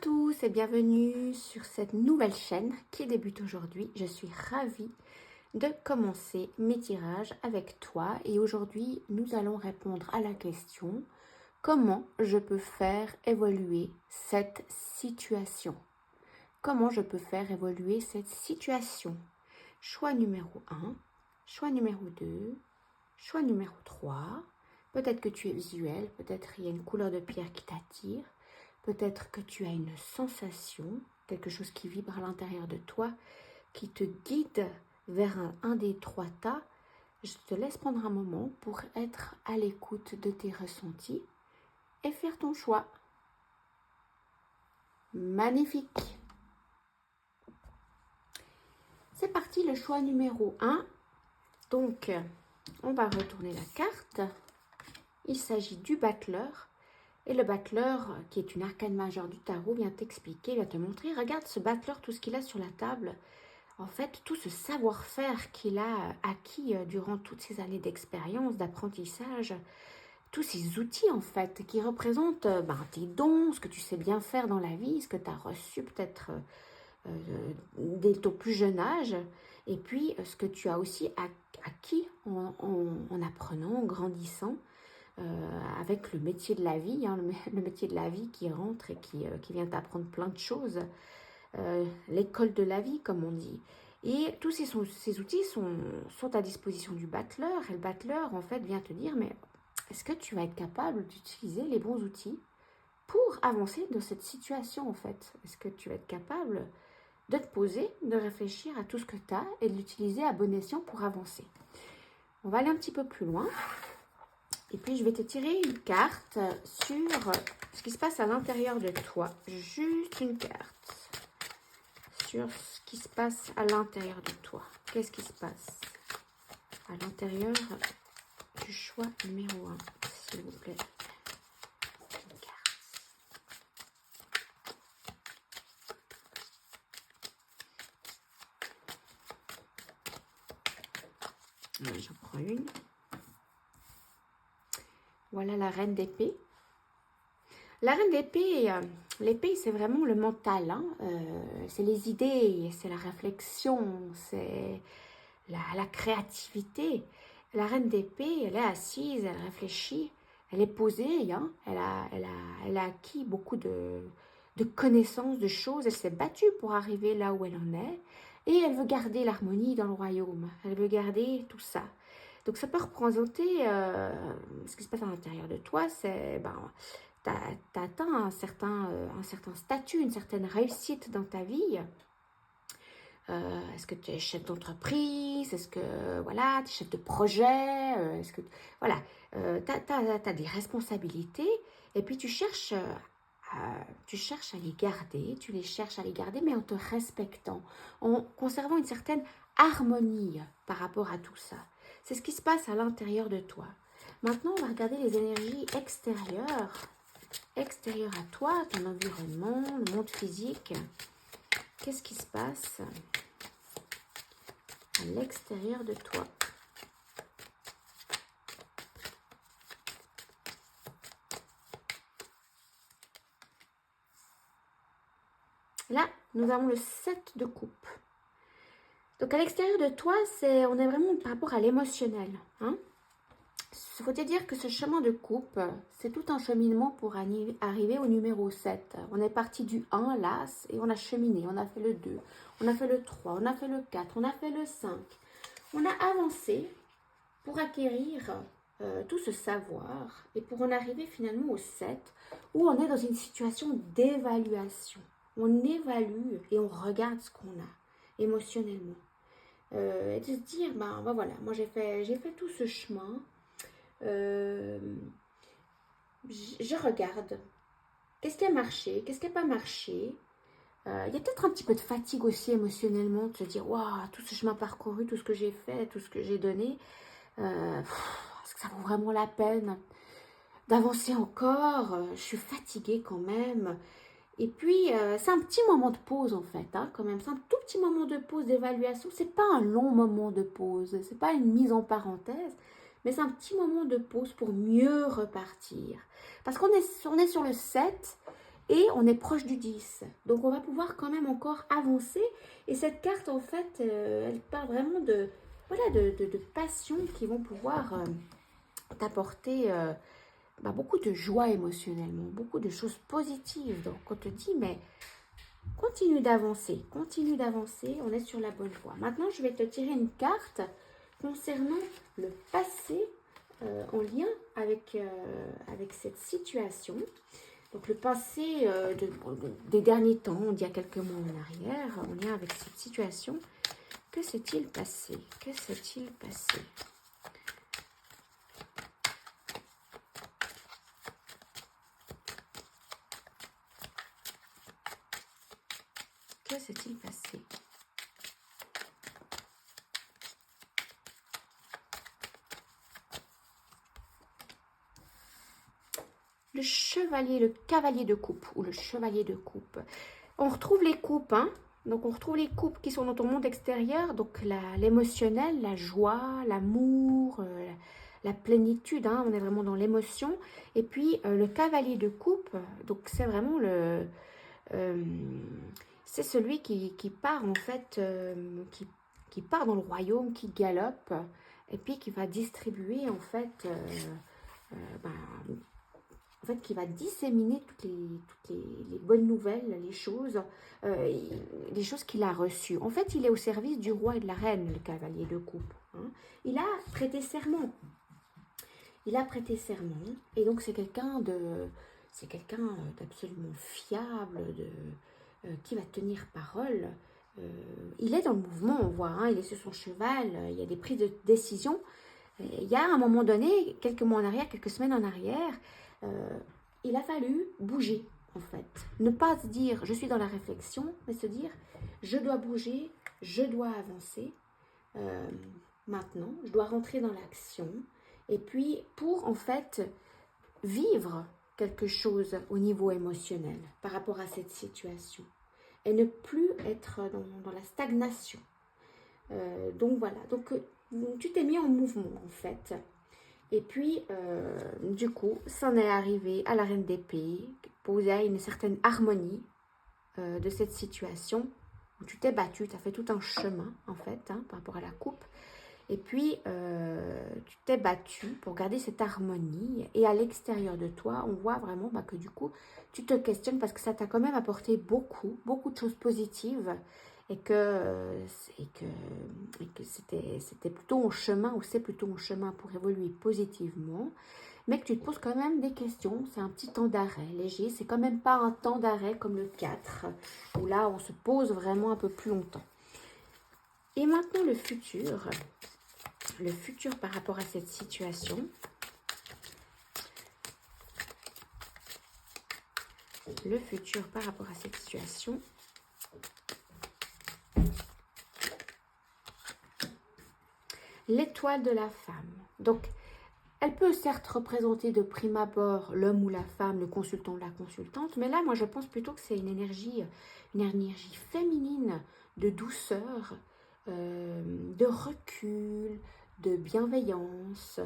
tous et bienvenue sur cette nouvelle chaîne qui débute aujourd'hui. Je suis ravie de commencer mes tirages avec toi et aujourd'hui nous allons répondre à la question: comment je peux faire évoluer cette situation? Comment je peux faire évoluer cette situation? Choix numéro 1, choix numéro 2, choix numéro 3. Peut-être que tu es visuel, peut-être il y a une couleur de pierre qui t'attire. Peut-être que tu as une sensation, quelque chose qui vibre à l'intérieur de toi, qui te guide vers un des trois tas. Je te laisse prendre un moment pour être à l'écoute de tes ressentis et faire ton choix. Magnifique! C'est parti, le choix numéro 1. Donc, on va retourner la carte. Il s'agit du battleur. Et le battleur, qui est une arcane majeure du tarot, vient t'expliquer, vient te montrer. Regarde ce battleur, tout ce qu'il a sur la table. En fait, tout ce savoir-faire qu'il a acquis durant toutes ces années d'expérience, d'apprentissage, tous ces outils, en fait, qui représentent tes dons, ce que tu sais bien faire dans la vie, ce que tu as reçu peut-être dès ton plus jeune âge, et puis ce que tu as aussi acquis en apprenant, en grandissant, avec le métier de la vie, le métier de la vie qui rentre et qui vient t'apprendre plein de choses, l'école de la vie comme on dit. Et tous ces outils sont à disposition du battleur, et le battleur en fait vient te dire: mais est-ce que tu vas être capable d'utiliser les bons outils pour avancer dans cette situation en fait? Est-ce que tu vas être capable de te poser, de réfléchir à tout ce que tu as et de l'utiliser à bon escient pour avancer? On va aller un petit peu plus loin. Et puis, je vais te tirer une carte sur ce qui se passe à l'intérieur de toi. Juste une carte sur ce qui se passe à l'intérieur de toi. Qu'est-ce qui se passe à l'intérieur du choix numéro 1, s'il vous plaît? Une carte. J'en prends une. Voilà la reine d'épée. La reine d'épée, l'épée c'est vraiment le mental, c'est les idées, c'est la réflexion, c'est la créativité. La reine d'épée, elle est assise, elle réfléchit, elle est posée, elle a acquis beaucoup de connaissances, de choses, elle s'est battue pour arriver là où elle en est et elle veut garder l'harmonie dans le royaume, elle veut garder tout ça. Donc ça peut représenter ce qui se passe à l'intérieur de toi, c'est tu as atteint un certain statut, une certaine réussite dans ta vie. Est-ce que tu es chef d'entreprise? Est-ce que voilà, tu es chef de projet? Est-ce que voilà, tu as des responsabilités et puis tu cherches à les garder, tu les cherches à les garder, mais en te respectant, en conservant une certaine harmonie par rapport à tout ça. C'est ce qui se passe à l'intérieur de toi. Maintenant, on va regarder les énergies extérieures à toi, ton environnement, le monde physique. Qu'est-ce qui se passe à l'extérieur de toi? Là, nous avons le 7 de coupe. Donc, à l'extérieur de toi, on est vraiment par rapport à l'émotionnel. Il faut te dire que ce chemin de coupe, c'est tout un cheminement pour arriver au numéro 7. On est parti du 1, l'As, et on a cheminé. On a fait le 2, on a fait le 3, on a fait le 4, on a fait le 5. On a avancé pour acquérir tout ce savoir et pour en arriver finalement au 7, où on est dans une situation d'évaluation. On évalue et on regarde ce qu'on a émotionnellement. Et de se dire, voilà, moi j'ai fait tout ce chemin. Je regarde. Qu'est-ce qui a marché? Qu'est-ce qui n'a pas marché? Il y a peut-être un petit peu de fatigue aussi émotionnellement, de se dire, waouh, tout ce chemin parcouru, tout ce que j'ai fait, tout ce que j'ai donné, est-ce que ça vaut vraiment la peine d'avancer encore? Je suis fatiguée quand même. Et puis, c'est un petit moment de pause en fait, quand même. C'est un tout petit moment de pause, d'évaluation. C'est pas un long moment de pause, c'est pas une mise en parenthèse, mais c'est un petit moment de pause pour mieux repartir. Parce qu'on est sur le 7 et on est proche du 10. Donc on va pouvoir quand même encore avancer. Et cette carte, en fait, elle parle vraiment de, voilà, de passions qui vont pouvoir t'apporter beaucoup de joie émotionnellement, beaucoup de choses positives. Donc on te dit, mais continue d'avancer, on est sur la bonne voie. Maintenant, je vais te tirer une carte concernant le passé en lien avec cette situation. Donc le passé des derniers temps, d'il y a quelques mois en arrière, en lien avec cette situation. Que s'est-il passé? Que s'est-il passé? Que s'est-il passé? Le chevalier, le cavalier de coupe ou le chevalier de coupe. On retrouve les coupes, hein? Donc on retrouve les coupes qui sont dans ton monde extérieur, donc l'émotionnel, la joie, l'amour, la plénitude, hein? On est vraiment dans l'émotion. Et puis le cavalier de coupe, donc c'est vraiment c'est celui qui part en fait, qui part dans le royaume, qui galope, et puis qui va distribuer en fait, qui va disséminer toutes les bonnes nouvelles, les choses qu'il a reçues. En fait, il est au service du roi et de la reine, le cavalier de coupe. Hein. Il a prêté serment. Et donc c'est quelqu'un d'absolument fiable, qui va tenir parole. Il est dans le mouvement, on voit, hein, il est sur son cheval, il y a des prises de décision. Il y a un moment donné, quelques mois en arrière, quelques semaines en arrière, il a fallu bouger, en fait. Ne pas se dire, je suis dans la réflexion, mais se dire, je dois bouger, je dois avancer. Maintenant, je dois rentrer dans l'action. Et puis, pour, en fait, vivre quelque chose au niveau émotionnel par rapport à cette situation. Et ne plus être dans la stagnation. Donc, voilà. Donc, tu t'es mis en mouvement, en fait. Et puis, du coup, c'en est arrivé à la reine d'épée, pour qu'il y ait une certaine harmonie de cette situation, où tu t'es battu, tu as fait tout un chemin, en fait, hein, par rapport à la coupe. Et puis, tu t'es battu pour garder cette harmonie. Et à l'extérieur de toi, on voit vraiment que du coup, tu te questionnes parce que ça t'a quand même apporté beaucoup de choses positives. Et que c'était plutôt un chemin, ou c'est plutôt un chemin pour évoluer positivement, mais que tu te poses quand même des questions. C'est un petit temps d'arrêt léger, c'est quand même pas un temps d'arrêt comme le 4, où là on se pose vraiment un peu plus longtemps. Et maintenant le futur par rapport à cette situation. Le futur par rapport à cette situation. L'étoile de la femme. Donc, elle peut certes représenter de prime abord l'homme ou la femme, le consultant ou la consultante, mais là, moi, je pense plutôt que c'est une énergie féminine, de douceur, de recul, de bienveillance,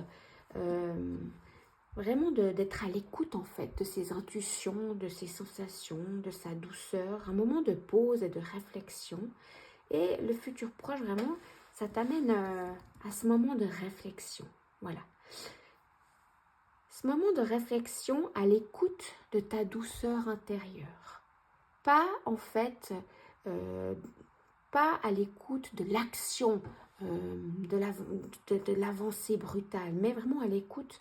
vraiment d'être à l'écoute, en fait, de ses intuitions, de ses sensations, de sa douceur, un moment de pause et de réflexion. Et le futur proche, vraiment, ça t'amène à ce moment de réflexion. Voilà. Ce moment de réflexion à l'écoute de ta douceur intérieure. Pas, en fait, pas à l'écoute de l'action, de l'avancée brutale, mais vraiment à l'écoute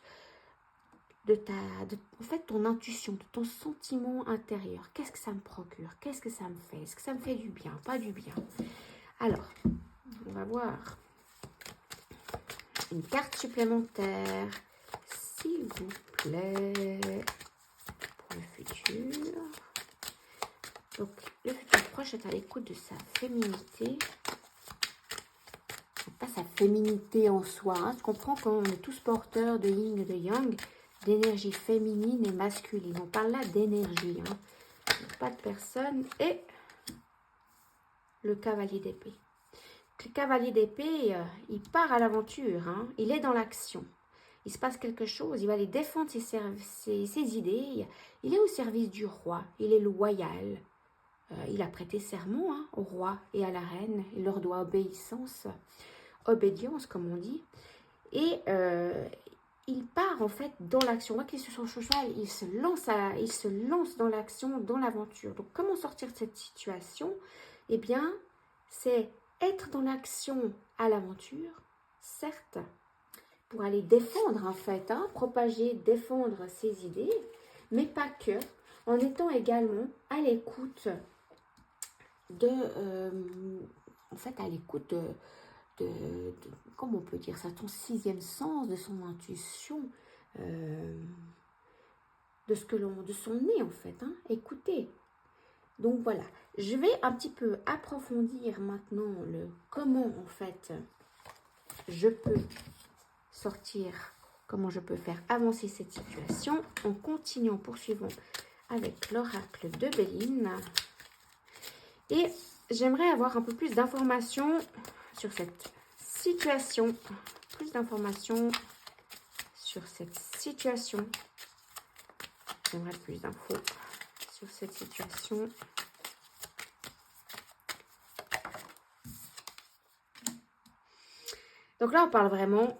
en fait, ton intuition, de ton sentiment intérieur. Qu'est-ce que ça me procure? Qu'est-ce que ça me fait? Est-ce que ça me fait du bien? Pas du bien? Alors, on va voir une carte supplémentaire, s'il vous plaît, pour le futur. Donc, le futur proche est à l'écoute de sa féminité. Pas sa féminité en soi. Hein. Je comprends qu'on est tous porteurs de yin et de yang, d'énergie féminine et masculine. On parle là d'énergie. Hein. Pas de personne. Et le cavalier d'épée. Le cavalier d'épée, il part à l'aventure. Hein. Il est dans l'action. il se passe quelque chose, il va aller défendre ses idées, il est au service du roi, il est loyal, il a prêté serment hein, au roi et à la reine, il leur doit obédience comme on dit, et il part en fait dans l'action. On voit qu'il est sur son cheval, il se lance dans l'action, dans l'aventure. Donc comment sortir de cette situation? Eh bien, c'est être dans l'action à l'aventure, certes, pour aller défendre en fait, hein, propager, défendre ses idées, mais pas que, en étant également à l'écoute en fait, à l'écoute comment on peut dire ça, ton sixième sens, de son intuition, de son nez en fait, hein, écoutez. Donc voilà, je vais un petit peu approfondir maintenant comment en fait je peux sortir, comment je peux faire avancer cette situation en continuant, poursuivant avec l'oracle de Béline. Et j'aimerais avoir un peu plus d'informations sur cette situation, plus d'informations sur cette situation. J'aimerais plus d'infos sur cette situation. Donc là, on parle vraiment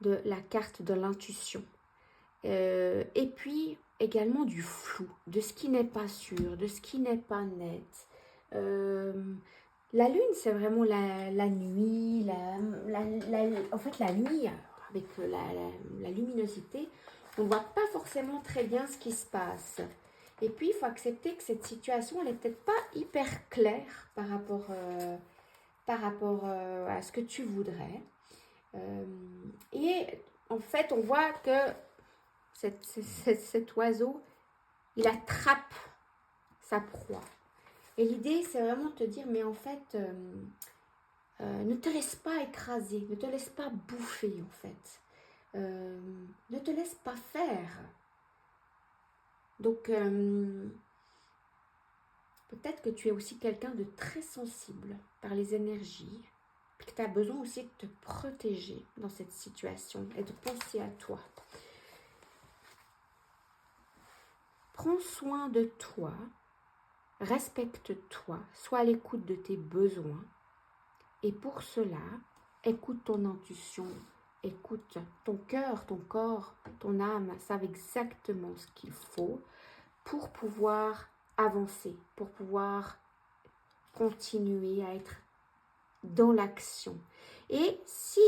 de la carte de l'intuition. Et puis également du flou, de ce qui n'est pas sûr, de ce qui n'est pas net. La lune, c'est vraiment la nuit, en fait la nuit, avec la luminosité, on ne voit pas forcément très bien ce qui se passe. Et puis, il faut accepter que cette situation, elle n'est peut-être pas hyper claire par rapport à ce que tu voudrais. Et en fait, on voit que cet oiseau, il attrape sa proie. Et l'idée, c'est vraiment de te dire, mais en fait, ne te laisse pas écraser, ne te laisse pas bouffer, en fait. Ne te laisse pas faire. Donc, peut-être que tu es aussi quelqu'un de très sensible par les énergies, puis que tu as besoin aussi de te protéger dans cette situation et de penser à toi. Prends soin de toi, respecte-toi, sois à l'écoute de tes besoins. Et pour cela, écoute ton intuition, écoute ton cœur, ton corps, ton âme, savent exactement ce qu'il faut pour pouvoir avancer, pour pouvoir continuer à être dans l'action. Et si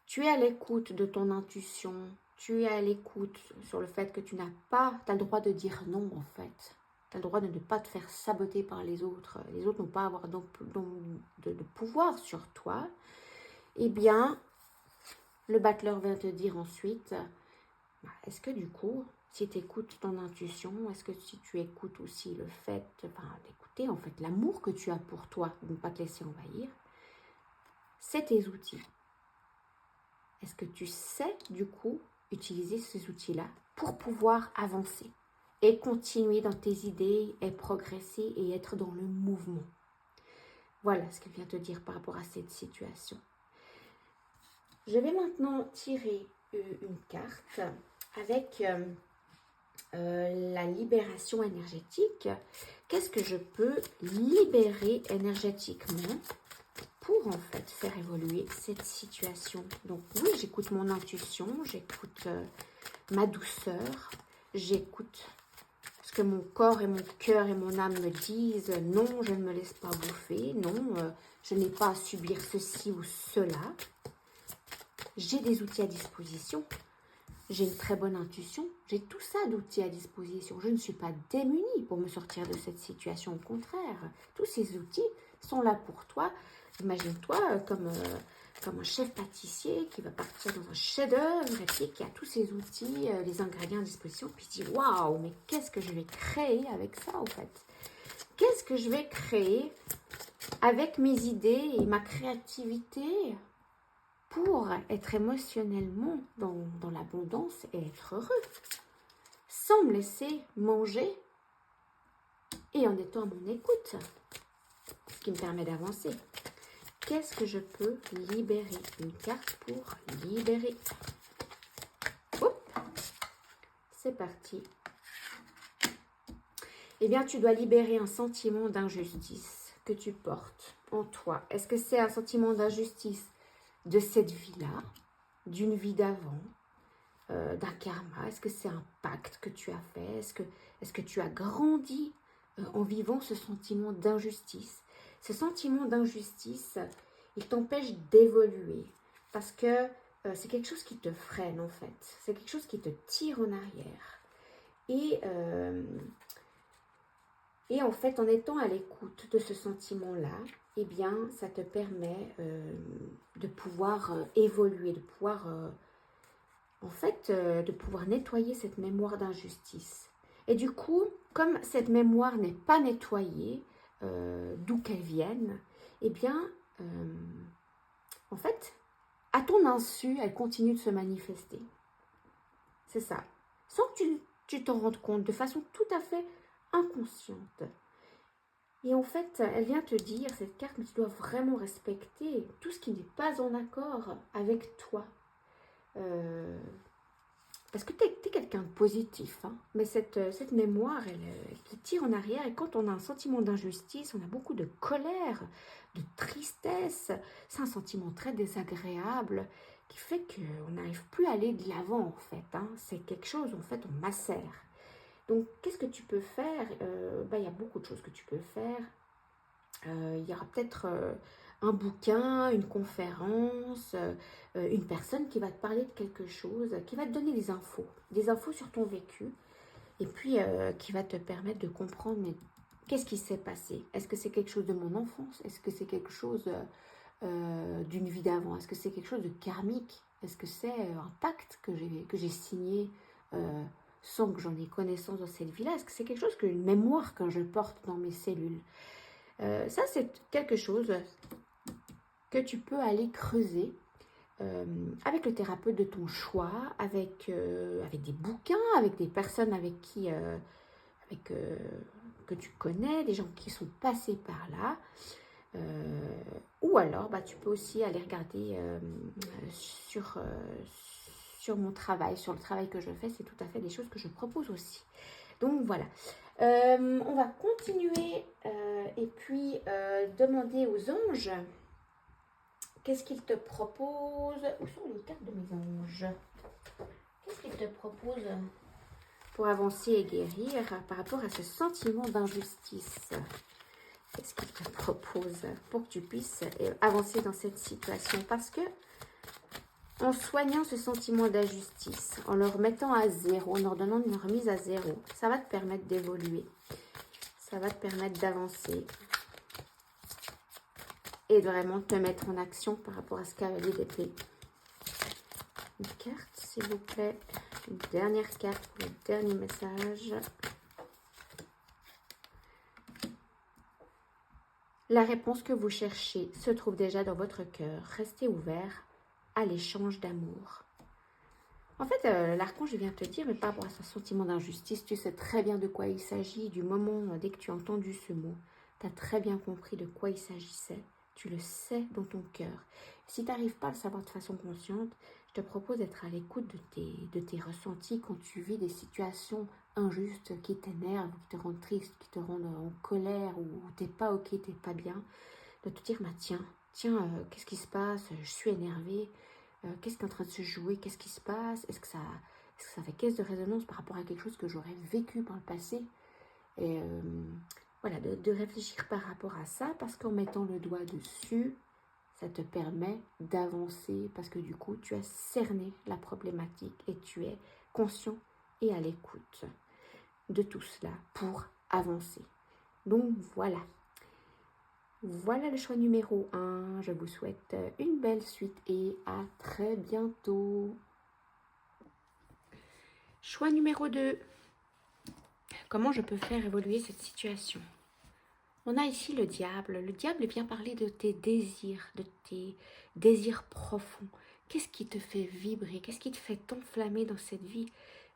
tu es à l'écoute de ton intuition, tu es à l'écoute sur le fait que tu n'as pas, tu as le droit de dire non en fait. Tu as le droit de ne pas te faire saboter par les autres. Les autres n'ont pas à avoir de pouvoir sur toi. Eh bien, le battleur vient te dire ensuite, est-ce que du coup, si tu écoutes ton intuition, est-ce que si tu écoutes aussi le fait d'écouter en fait l'amour que tu as pour toi, de ne pas te laisser envahir, c'est tes outils. Est-ce que tu sais du coup utiliser ces outils-là pour pouvoir avancer et continuer dans tes idées et progresser et être dans le mouvement? Voilà ce qu'elle vient te dire par rapport à cette situation. Je vais maintenant tirer une carte avec la libération énergétique. Qu'est-ce que je peux libérer énergétiquement pour en fait faire évoluer cette situation? Donc oui, j'écoute mon intuition, j'écoute ma douceur, j'écoute ce que mon corps et mon cœur et mon âme me disent. Non, je ne me laisse pas bouffer, non, je n'ai pas à subir ceci ou cela. J'ai des outils à disposition, j'ai une très bonne intuition, j'ai tout ça d'outils à disposition. Je ne suis pas démunie pour me sortir de cette situation, au contraire. Tous ces outils sont là pour toi. Imagine-toi comme un chef pâtissier qui va partir dans un chef-d'œuvre et puis qui a tous ces outils, les ingrédients à disposition, puis il se dit waouh, mais qu'est-ce que je vais créer avec ça en fait? Qu'est-ce que je vais créer avec mes idées et ma créativité pour être émotionnellement dans l'abondance et être heureux, sans me laisser manger et en étant à mon écoute, ce qui me permet d'avancer. qu'est-ce que je peux libérer? Une carte pour libérer. Hop, c'est parti. Eh bien, tu dois libérer un sentiment d'injustice que tu portes en toi. Est-ce que c'est un sentiment d'injustice de cette vie-là, d'une vie d'avant, d'un karma? Est-ce que c'est un pacte que tu as fait? Est-ce que tu as grandi en vivant ce sentiment d'injustice? Ce sentiment d'injustice, il t'empêche d'évoluer parce que c'est quelque chose qui te freine en fait. C'est quelque chose qui te tire en arrière. Et en fait, en étant à l'écoute de ce sentiment-là, eh bien, ça te permet de pouvoir évoluer, de pouvoir, de pouvoir nettoyer cette mémoire d'injustice. Et du coup, comme cette mémoire n'est pas nettoyée, d'où qu'elle vienne, eh bien, en fait, à ton insu, elle continue de se manifester. C'est ça. Sans que tu t'en rendes compte, de façon tout à fait inconsciente. Et en fait, elle vient te dire, cette carte, mais tu dois vraiment respecter tout ce qui n'est pas en accord avec toi. Parce que tu es quelqu'un de positif, hein, mais cette mémoire, elle te tire en arrière. Et quand on a un sentiment d'injustice, on a beaucoup de colère, de tristesse. C'est un sentiment très désagréable qui fait qu'on n'arrive plus à aller de l'avant, en fait. Hein. C'est quelque chose, en fait, on macère. Donc, qu'est-ce que tu peux faire? Il y a beaucoup de choses que tu peux faire. Il y aura peut-être un bouquin, une conférence, une personne qui va te parler de quelque chose, qui va te donner des infos sur ton vécu, et puis qui va te permettre de comprendre, mais qu'est-ce qui s'est passé? Est-ce que c'est quelque chose de mon enfance? Est-ce que c'est quelque chose d'une vie d'avant? Est-ce que c'est quelque chose de karmique? Est-ce que c'est un pacte que j'ai signé sans que j'en ai connaissance dans cette vie-là? Est-ce que c'est quelque chose, une mémoire que je porte dans mes cellules? Ça, c'est quelque chose que tu peux aller creuser avec le thérapeute de ton choix, avec des bouquins, avec des personnes avec qui, que tu connais, des gens qui sont passés par là. Ou alors, tu peux aussi aller regarder sur mon travail, sur le travail que je fais. C'est tout à fait des choses que je propose aussi. Donc voilà. On va continuer et puis demander aux anges qu'est-ce qu'ils te proposent. Où sont les cartes de mes anges? Qu'est-ce qu'ils te proposent pour avancer et guérir par rapport à ce sentiment d'injustice? Qu'est-ce qu'ils te proposent pour que tu puisses avancer dans cette situation? Parce que en soignant ce sentiment d'injustice, en le remettant à zéro, en leur donnant une remise à zéro, ça va te permettre d'évoluer. Ça va te permettre d'avancer. Et de vraiment te mettre en action par rapport à ce cavalier d'épée. Une carte, s'il vous plaît. Une dernière carte pour le dernier message. La réponse que vous cherchez se trouve déjà dans votre cœur. Restez ouvert à l'échange d'amour. En fait, l'archange vient te dire, mais par rapport à ce sentiment d'injustice, tu sais très bien de quoi il s'agit. Du moment, dès que tu as entendu ce mot, tu as très bien compris de quoi il s'agissait. Tu le sais dans ton cœur. Si tu n'arrives pas à le savoir de façon consciente, je te propose d'être à l'écoute de tes ressentis quand tu vis des situations injustes qui t'énervent, qui te rendent triste, qui te rendent en colère, ou tu n'es pas ok, tu n'es pas bien. De te dire, tiens, qu'est-ce qui se passe? Je suis énervée. Qu'est-ce qui est en train de se jouer? Qu'est-ce qui se passe? Est-ce que ça fait caisse de résonance par rapport à quelque chose que j'aurais vécu par le passé? Et voilà, de réfléchir par rapport à ça, parce qu'en mettant le doigt dessus, ça te permet d'avancer, parce que du coup, tu as cerné la problématique et tu es conscient et à l'écoute de tout cela pour avancer. Donc voilà. Voilà le choix numéro 1. Je vous souhaite une belle suite et à très bientôt. Choix numéro 2. Comment je peux faire évoluer cette situation? On a ici le diable. Le diable vient parler de tes désirs profonds. Qu'est-ce qui te fait vibrer? Qu'est-ce qui te fait t'enflammer dans cette vie?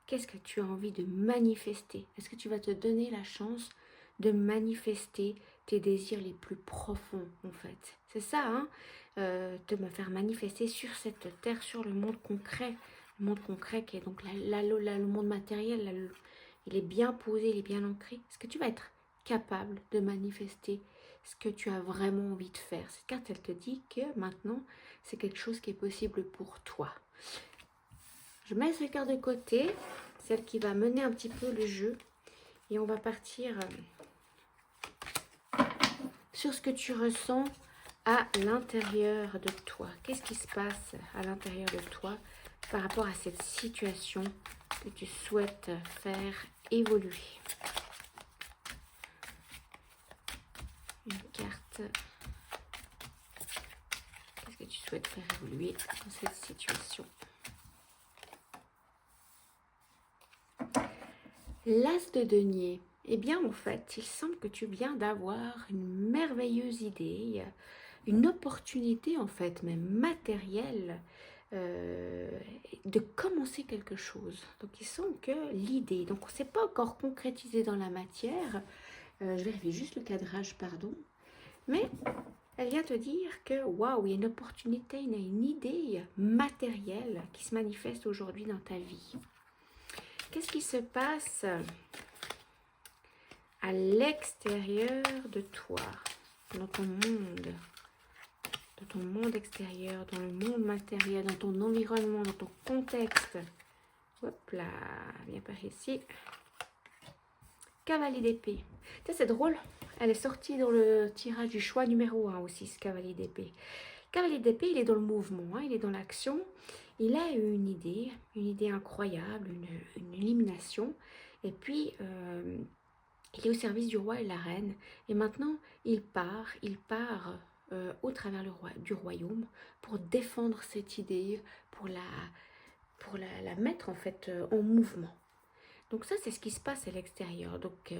Qu'est-ce que tu as envie de manifester? Est-ce que tu vas te donner la chance de manifester tes désirs les plus profonds, en fait. C'est ça, hein, de me faire manifester sur cette terre, sur le monde concret. Le monde concret qui est donc le monde matériel, il est bien posé, il est bien ancré. Est-ce que tu vas être capable de manifester ce que tu as vraiment envie de faire? Cette carte, elle te dit que maintenant, c'est quelque chose qui est possible pour toi. Je mets cette carte de côté, celle qui va mener un petit peu le jeu. Et on va partir sur ce que tu ressens à l'intérieur de toi. Qu'est-ce qui se passe à l'intérieur de toi par rapport à cette situation que tu souhaites faire évoluer? Une carte. Qu'est-ce que tu souhaites faire évoluer dans cette situation? L'as de denier. Eh bien, en fait, il semble que tu viens d'avoir une merveilleuse idée, une opportunité, en fait, même matérielle, de commencer quelque chose. Donc, il semble que l'idée, donc on ne s'est pas encore concrétisé dans la matière, je vérifie juste le cadrage, pardon, mais elle vient te dire que, waouh, il y a une opportunité, il y a une idée matérielle qui se manifeste aujourd'hui dans ta vie. Qu'est-ce qui se passe à l'extérieur de toi, dans ton monde extérieur, dans le monde matériel, dans ton environnement, dans ton contexte? Hop là, viens par ici. Cavalier d'épée. C'est drôle, elle est sortie dans le tirage du choix numéro 1 aussi, ce cavalier d'épée. Cavalier d'épée, il est dans le mouvement, hein, il est dans l'action. Il a une idée incroyable, une illumination. Et puis, il est au service du roi et de la reine. Et maintenant, il part au travers du royaume pour défendre cette idée, pour la mettre en fait en mouvement. Donc ça, c'est ce qui se passe à l'extérieur. Donc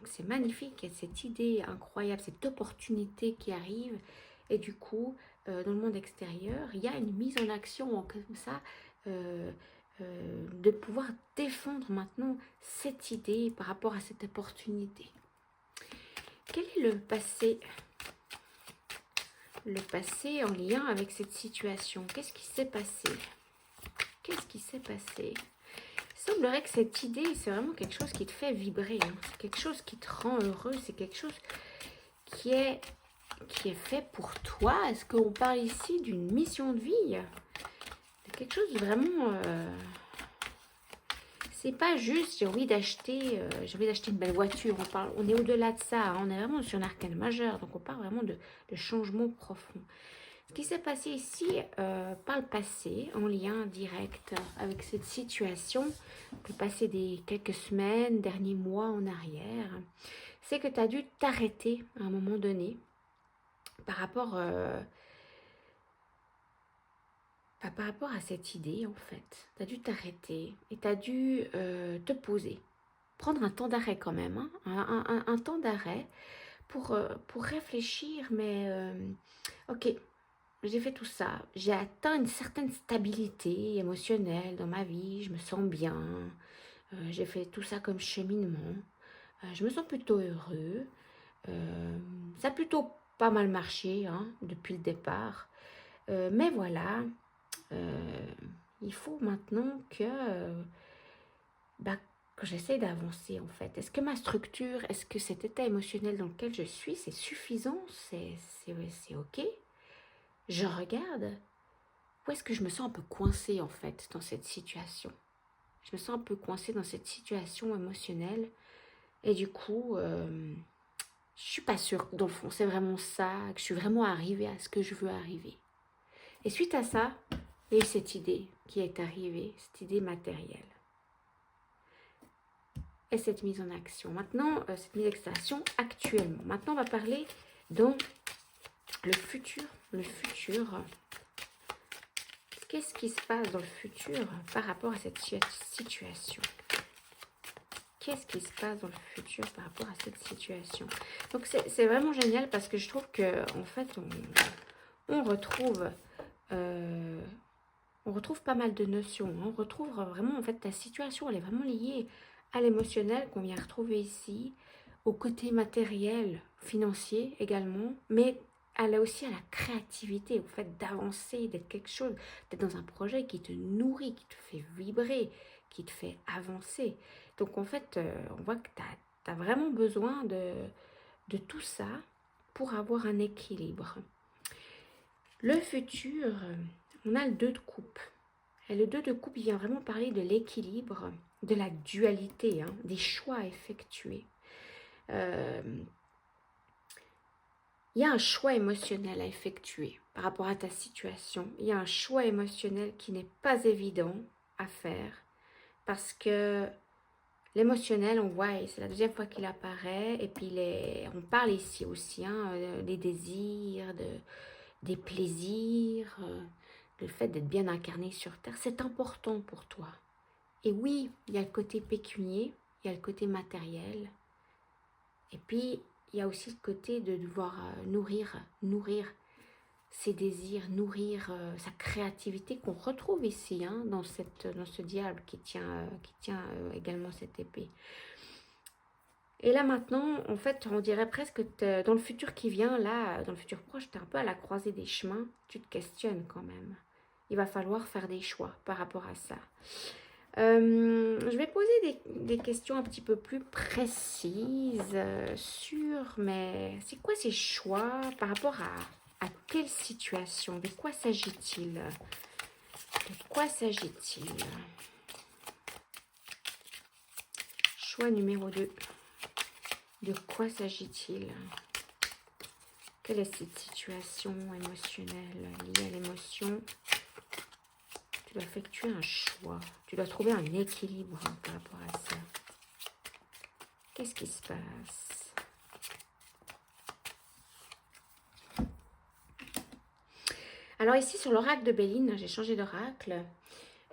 c'est magnifique, il y a cette idée incroyable, cette opportunité qui arrive. Et du coup, dans le monde extérieur, il y a une mise en action comme ça, de pouvoir défendre maintenant cette idée par rapport à cette opportunité. Quel est le passé? Le passé en lien avec cette situation. Qu'est-ce qui s'est passé? Qu'est-ce qui s'est passé? Il semblerait que cette idée, c'est vraiment quelque chose qui te fait vibrer. Hein. C'est quelque chose qui te rend heureux. C'est quelque chose qui est fait pour toi. Est-ce qu'on parle ici d'une mission de vie? De quelque chose de vraiment... c'est pas juste j'ai envie d'acheter une belle voiture. On est au-delà de ça. Hein. On est vraiment sur un arcane majeur. Donc on parle vraiment de changements profonds. Ce qui s'est passé ici par le passé, en lien direct avec cette situation, le passé des quelques semaines, derniers mois en arrière, c'est que tu as dû t'arrêter à un moment donné par rapport à cette idée en fait. Tu as dû t'arrêter et tu as dû te poser, prendre un temps d'arrêt quand même, hein, un temps d'arrêt pour réfléchir, mais ok. J'ai fait tout ça, j'ai atteint une certaine stabilité émotionnelle dans ma vie, je me sens bien, j'ai fait tout ça comme cheminement, je me sens plutôt heureux, ça a plutôt pas mal marché hein, depuis le départ, mais voilà, il faut maintenant que j'essaie d'avancer en fait. Est-ce que ma structure, est-ce que cet état émotionnel dans lequel je suis, c'est suffisant, c'est ok? Je regarde, où est-ce que je me sens un peu coincée en fait dans cette situation? Je me sens un peu coincée dans cette situation émotionnelle et du coup, je suis pas sûre que dans le fond c'est vraiment ça, que je suis vraiment arrivée à ce que je veux arriver. Et suite à ça, il y a eu cette idée qui est arrivée, cette idée matérielle. Et cette mise en action. Maintenant, cette mise en action actuellement. Maintenant, on va parler dans le futur. Le futur. Qu'est-ce qui se passe dans le futur par rapport à cette situation? Qu'est-ce qui se passe dans le futur par rapport à cette situation? Donc, c'est vraiment génial parce que je trouve qu'en fait, on retrouve pas mal de notions. Hein. On retrouve vraiment, en fait, ta situation, elle est vraiment liée à l'émotionnel qu'on vient retrouver ici, au côté matériel. financier également, mais elle a aussi à la créativité, au fait d'avancer, d'être quelque chose, d'être dans un projet qui te nourrit, qui te fait vibrer, qui te fait avancer. Donc en fait, on voit que tu as vraiment besoin de tout ça pour avoir un équilibre. Le futur, on a le 2 de coupe. Et le 2 de coupe vient vraiment parler de l'équilibre, de la dualité, hein, des choix à effectuer. Il y a un choix émotionnel à effectuer par rapport à ta situation. Il y a un choix émotionnel qui n'est pas évident à faire parce que l'émotionnel, on voit, c'est la deuxième fois qu'il apparaît, et puis on parle ici aussi, hein, des désirs, des plaisirs, le fait d'être bien incarné sur Terre, c'est important pour toi. Et oui, il y a le côté pécunier, il y a le côté matériel, et puis il y a aussi le côté de devoir nourrir ses désirs, nourrir sa créativité qu'on retrouve ici, hein, dans ce diable qui tient également cette épée. Et là maintenant, en fait, on dirait presque que dans le futur qui vient, là, dans le futur proche, tu es un peu à la croisée des chemins, tu te questionnes quand même. Il va falloir faire des choix par rapport à ça. Je vais poser des questions un petit peu plus précises mais c'est quoi ces choix par rapport à quelle situation? De quoi s'agit-il? De quoi s'agit-il? Choix numéro 2. De quoi s'agit-il? Quelle est cette situation émotionnelle liée à l'émotion? Tu dois effectuer un choix. Tu dois trouver un équilibre par rapport à ça. Qu'est-ce qui se passe? Alors ici, sur l'oracle de Béline, j'ai changé d'oracle.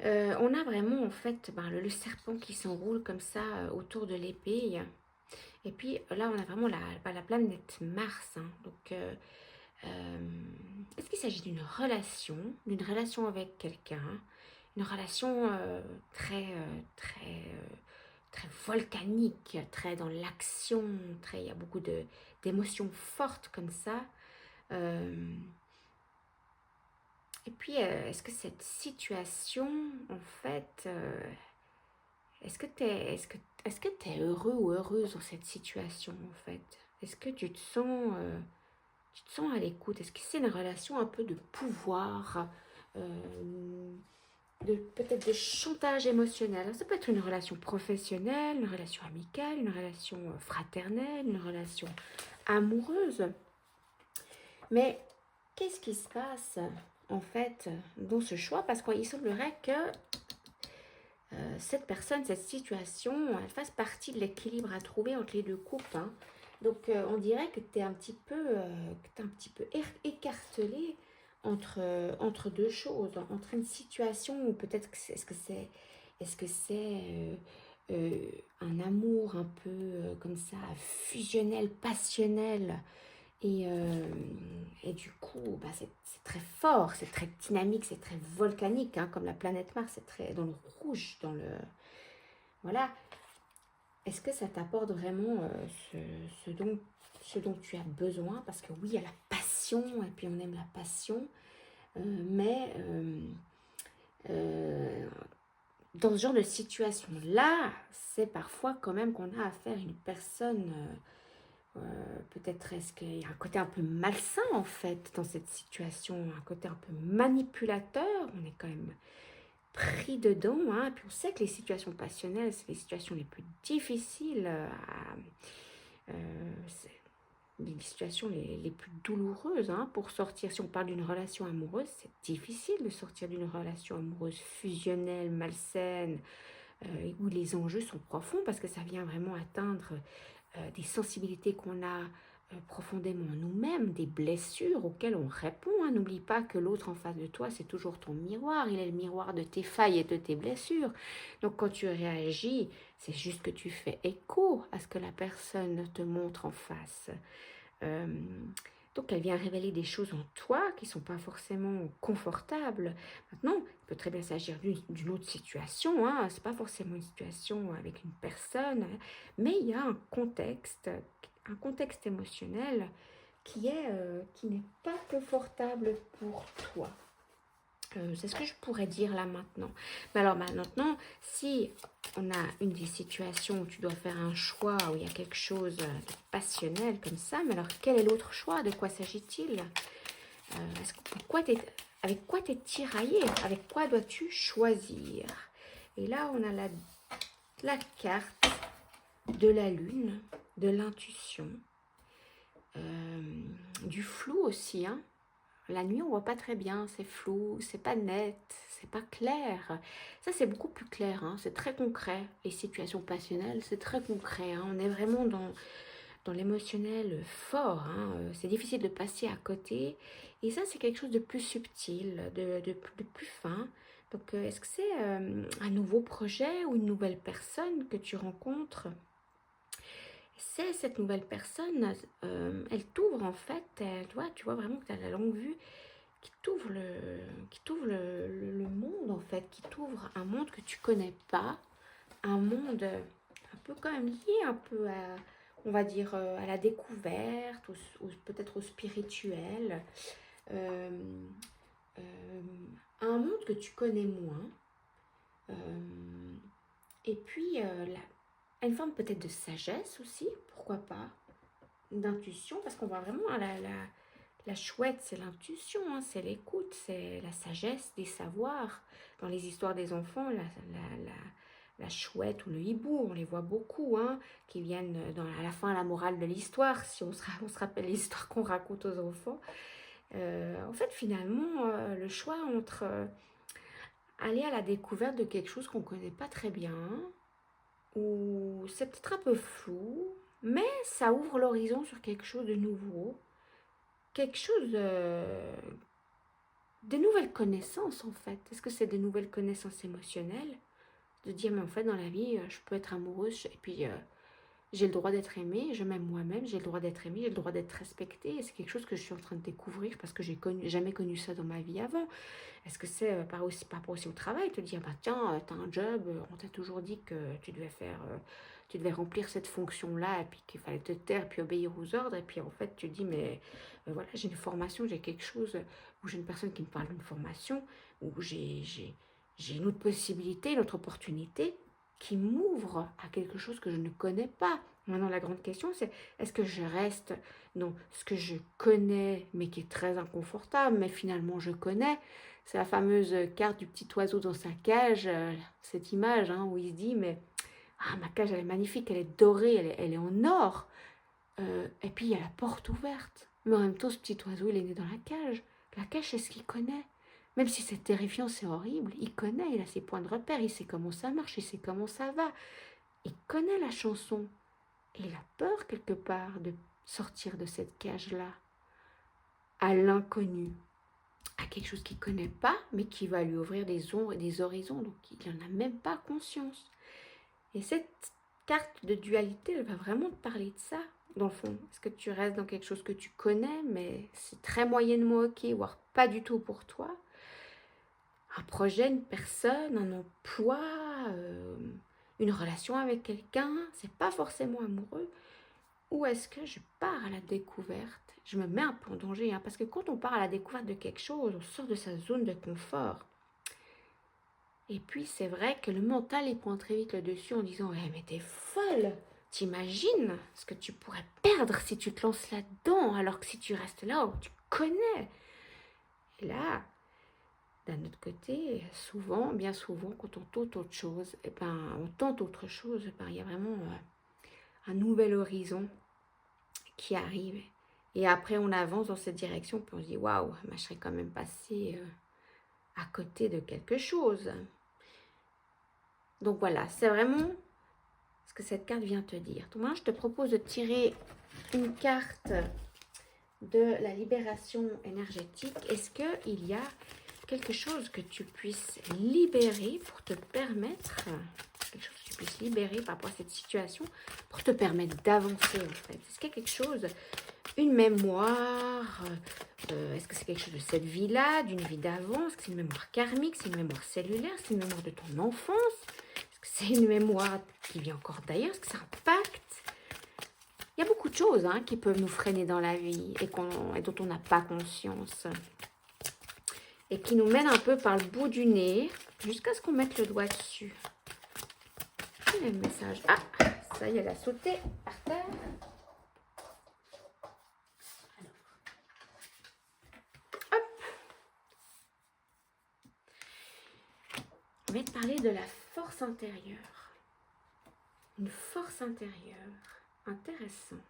On a vraiment, en fait, le serpent qui s'enroule comme ça autour de l'épée. Et puis là, on a vraiment la planète Mars. Hein. Donc, est-ce qu'il s'agit d'une relation avec quelqu'un? Une relation très volcanique, très dans l'action, il y a beaucoup d'émotions fortes comme ça. Et puis, est-ce que cette situation, en fait, est-ce que tu es heureux ou heureuse dans cette situation, en fait? Est-ce que tu te sens à l'écoute? Est-ce que c'est une relation un peu de pouvoir, peut-être de chantage émotionnel? Alors, ça peut être une relation professionnelle, une relation amicale, une relation fraternelle, une relation amoureuse. Mais qu'est-ce qui se passe en fait dans ce choix? Parce qu'il semblerait que cette personne, cette situation, elle fasse partie de l'équilibre à trouver entre les 2 couples. Hein. Donc on dirait que tu es un petit peu, écartelé entre 2 choses, entre une situation où peut-être est-ce que c'est un amour un peu comme ça, fusionnel, passionnel, et du coup, c'est très fort, c'est très dynamique, c'est très volcanique, hein, comme la planète Mars, c'est très dans le rouge, dans le... Voilà. Est-ce que ça t'apporte vraiment ce dont tu as besoin? Parce que oui, il y a la passion, et puis on aime la passion, mais dans ce genre de situation-là, c'est parfois quand même qu'on a affaire à une personne... peut-être est-ce qu'il y a un côté un peu malsain en fait dans cette situation, un côté un peu manipulateur, on est quand même pris dedans, hein. Puis on sait que les situations passionnelles, c'est les situations les plus difficiles, les situations les plus douloureuses, hein, pour sortir. Si on parle d'une relation amoureuse, c'est difficile de sortir d'une relation amoureuse fusionnelle, malsaine, où les enjeux sont profonds parce que ça vient vraiment atteindre des sensibilités qu'on a profondément en nous-mêmes, des blessures auxquelles on répond. Hein. N'oublie pas que l'autre en face de toi, c'est toujours ton miroir. Il est le miroir de tes failles et de tes blessures. Donc quand tu réagis, c'est juste que tu fais écho à ce que la personne te montre en face. Donc elle vient révéler des choses en toi qui ne sont pas forcément confortables. Maintenant, il peut très bien s'agir d'une autre situation, hein. Ce n'est pas forcément une situation avec une personne, mais il y a un contexte un contexte émotionnel qui n'est pas confortable pour toi. C'est ce que je pourrais dire là maintenant. Mais alors maintenant, si on a une des situations où tu dois faire un choix, où il y a quelque chose de passionnel comme ça, mais alors quel est l'autre choix? De quoi s'agit-il? Avec quoi tu es tiraillé? Avec quoi dois-tu choisir? Et là, on a la carte de la lune, de l'intuition, du flou aussi, hein. La nuit, on voit pas très bien, c'est flou, c'est pas net, c'est pas clair. Ça, c'est beaucoup plus clair, hein, c'est très concret. Les situations passionnelles, c'est très concret, hein. On est vraiment dans l'émotionnel fort, hein. C'est difficile de passer à côté. Et ça, c'est quelque chose de plus subtil, de plus fin. Donc, est-ce que c'est un nouveau projet ou une nouvelle personne que tu rencontres? C'est cette nouvelle personne, elle t'ouvre en fait, tu vois vraiment que tu as la longue vue qui t'ouvre le monde en fait, qui t'ouvre un monde que tu connais pas, un monde un peu quand même lié un peu à, on va dire, à la découverte, peut-être au spirituel, euh, euh, un monde que tu connais moins, et puis une forme peut-être de sagesse aussi, pourquoi pas, d'intuition, parce qu'on voit vraiment la chouette, c'est l'intuition, hein, c'est l'écoute, c'est la sagesse des savoirs. Dans les histoires des enfants, la chouette ou le hibou, on les voit beaucoup, hein, qui viennent à la fin, la morale de l'histoire, si on se rappelle l'histoire qu'on raconte aux enfants. En fait, finalement, le choix entre aller à la découverte de quelque chose qu'on ne connaît pas très bien, ou c'est peut-être un peu flou, mais ça ouvre l'horizon sur quelque chose de nouveau, quelque chose des nouvelles connaissances en fait. Est-ce que c'est des nouvelles connaissances émotionnelles? De dire mais en fait dans la vie je peux être amoureuse et puis j'ai le droit d'être aimée, je m'aime moi-même, j'ai le droit d'être aimée, j'ai le droit d'être respectée. Et c'est quelque chose que je suis en train de découvrir parce que j'ai jamais connu ça dans ma vie avant. Est-ce que c'est par rapport aussi au travail, te dire bah tiens t'as un job, on t'a toujours dit que tu devais remplir cette fonction-là et puis qu'il fallait te taire puis obéir aux ordres et puis en fait tu dis mais voilà j'ai une formation, j'ai quelque chose ou j'ai une personne qui me parle d'une formation ou j'ai une autre possibilité, une autre opportunité qui m'ouvre à quelque chose que je ne connais pas. Maintenant, la grande question, c'est est-ce que je reste dans ce que je connais, mais qui est très inconfortable, mais finalement je connais. C'est la fameuse carte du petit oiseau dans sa cage, cette image hein, où il se dit, mais ma cage, elle est magnifique, elle est dorée, elle est en or. Et puis, il y a la porte ouverte. Mais en même temps, ce petit oiseau, il est né dans la cage. La cage, c'est ce qu'il connaît. Même si c'est terrifiant, c'est horrible, il connaît, il a ses points de repère, il sait comment ça marche, il sait comment ça va. Il connaît la chanson. Et il a peur quelque part de sortir de cette cage-là, à l'inconnu, à quelque chose qu'il ne connaît pas, mais qui va lui ouvrir des ombres et des horizons, donc il n'en a même pas conscience. Et cette carte de dualité, elle va vraiment te parler de ça, dans le fond. Est-ce que tu restes dans quelque chose que tu connais, mais c'est très moyennement ok, voire pas du tout pour toi? Un projet, une personne, un emploi, une relation avec quelqu'un, c'est pas forcément amoureux. Ou est-ce que je pars à la découverte? Je me mets un peu en danger, hein, parce que quand on part à la découverte de quelque chose, on sort de sa zone de confort. Et puis c'est vrai que le mental, il prend très vite le dessus en disant hey, mais t'es folle! T'imagines ce que tu pourrais perdre si tu te lances là-dedans, alors que si tu restes là où tu connais. Et là, d'un autre côté, souvent, bien souvent, quand on tente autre chose, il y a vraiment un nouvel horizon qui arrive. Et après, on avance dans cette direction, puis on se dit, waouh, je serais quand même passée à côté de quelque chose. Donc voilà, c'est vraiment ce que cette carte vient te dire. Donc moi, je te propose de tirer une carte de la libération énergétique. Est-ce qu'il y a quelque chose que tu puisses libérer pour te permettre, quelque chose que tu puisses libérer par rapport à cette situation, pour te permettre d'avancer en fait? Est-ce qu'il y a quelque chose, une mémoire, est-ce que c'est quelque chose de cette vie-là, d'une vie d'avant? Est-ce que c'est une mémoire karmique, c'est une mémoire cellulaire, c'est une mémoire de ton enfance? Est-ce que c'est une mémoire qui vient encore d'ailleurs? Est-ce que c'est un pacte? Il y a beaucoup de choses hein, qui peuvent nous freiner dans la vie et dont on n'a pas conscience. Et qui nous mènent un peu par le bout du nez jusqu'à ce qu'on mette le doigt dessus. Quel est le message? Ah, ça y est, elle a sauté par terre. Hop. On va te parler de la force intérieure. Une force intérieure. Intéressant.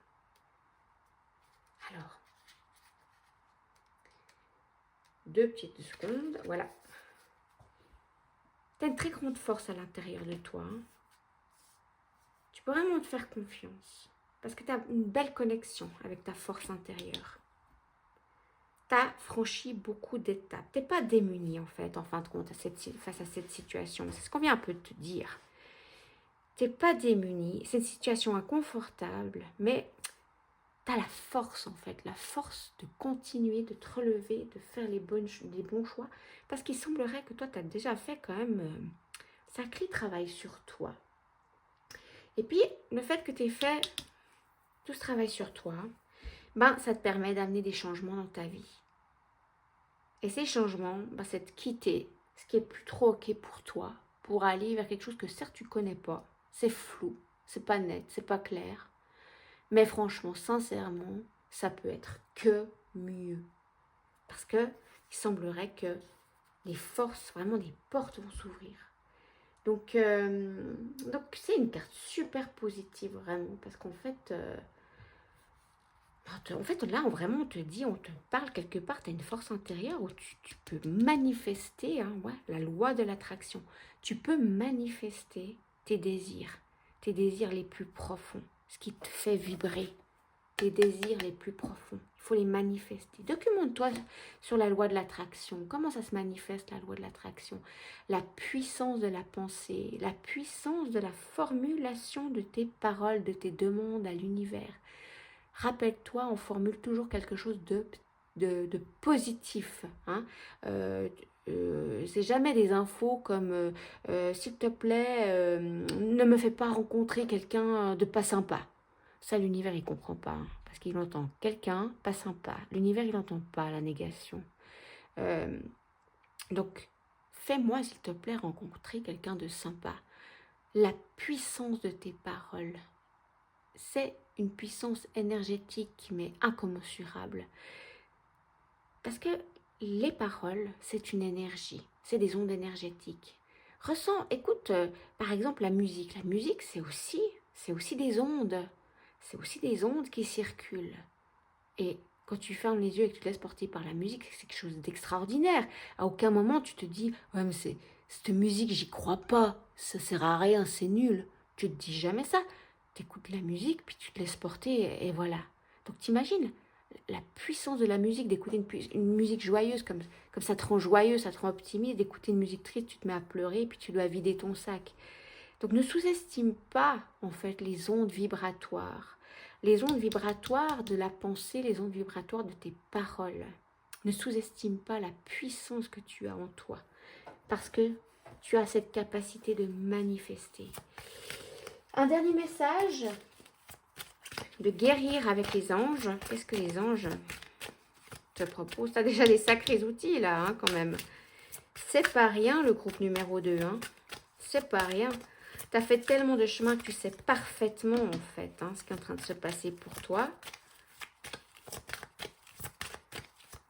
Alors, 2 petites secondes. Voilà. Tu as une très grande force à l'intérieur de toi. Hein. Tu peux vraiment te faire confiance. Parce que tu as une belle connexion avec ta force intérieure. Tu as franchi beaucoup d'étapes. Tu n'es pas démuni en fait, en fin de compte, face à cette situation. C'est ce qu'on vient un peu de te dire. Tu n'es pas démuni. C'est une situation inconfortable, mais tu as la force en fait. La force de continuer, de te relever, de faire les bons choix. Parce qu'il semblerait que toi, tu as déjà fait quand même un sacré travail sur toi. Et puis, le fait que tu aies fait tout ce travail sur toi, ben, ça te permet d'amener des changements dans ta vie. Et ces changements, ben, c'est de quitter ce qui est plus trop OK pour toi, pour aller vers quelque chose que certes tu ne connais pas. C'est flou, c'est pas net, c'est pas clair. Mais franchement, sincèrement, ça peut être que mieux. Parce que il semblerait que les forces, vraiment des portes vont s'ouvrir. Donc c'est une carte super positive, vraiment. Parce qu'en fait, là, on te dit, on te parle quelque part, tu as une force intérieure où tu peux manifester, hein, ouais, la loi de l'attraction. Tu peux manifester tes désirs les plus profonds, ce qui te fait vibrer, tes désirs les plus profonds. Il faut les manifester. Documente-toi sur la loi de l'attraction. Comment ça se manifeste, la loi de l'attraction? La puissance de la pensée, la puissance de la formulation de tes paroles, de tes demandes à l'univers. Rappelle-toi, on formule toujours quelque chose de positif. Hein. C'est jamais des infos comme s'il te plaît, ne me fais pas rencontrer quelqu'un de pas sympa. Ça, l'univers, il comprend pas. Hein, parce qu'il entend quelqu'un pas sympa. L'univers, il n'entend pas la négation. Donc, fais-moi, s'il te plaît, rencontrer quelqu'un de sympa. La puissance de tes paroles, c'est une puissance énergétique, mais incommensurable. Parce que les paroles, c'est une énergie, c'est des ondes énergétiques. Ressens, écoute, par exemple, la musique. La musique, c'est aussi des ondes. C'est aussi des ondes qui circulent. Et quand tu fermes les yeux et que tu te laisses porter par la musique, c'est quelque chose d'extraordinaire. À aucun moment, tu te dis, ouais, mais cette musique, j'y crois pas. Ça sert à rien, c'est nul. Tu te dis jamais ça. Tu écoutes la musique, puis tu te laisses porter, et voilà. Donc t'imagines la puissance de la musique, d'écouter une musique joyeuse, comme ça te rend joyeux, ça te rend optimiste, d'écouter une musique triste, tu te mets à pleurer, puis tu dois vider ton sac. Donc ne sous-estime pas, en fait, les ondes vibratoires. Les ondes vibratoires de la pensée, les ondes vibratoires de tes paroles. Ne sous-estime pas la puissance que tu as en toi. Parce que tu as cette capacité de manifester. Un dernier message, de guérir avec les anges. Qu'est-ce que les anges te proposent? Tu as déjà des sacrés outils là, hein, quand même. C'est pas rien le groupe numéro 2. Hein. C'est pas rien. Tu as fait tellement de chemin que tu sais parfaitement en fait hein, ce qui est en train de se passer pour toi.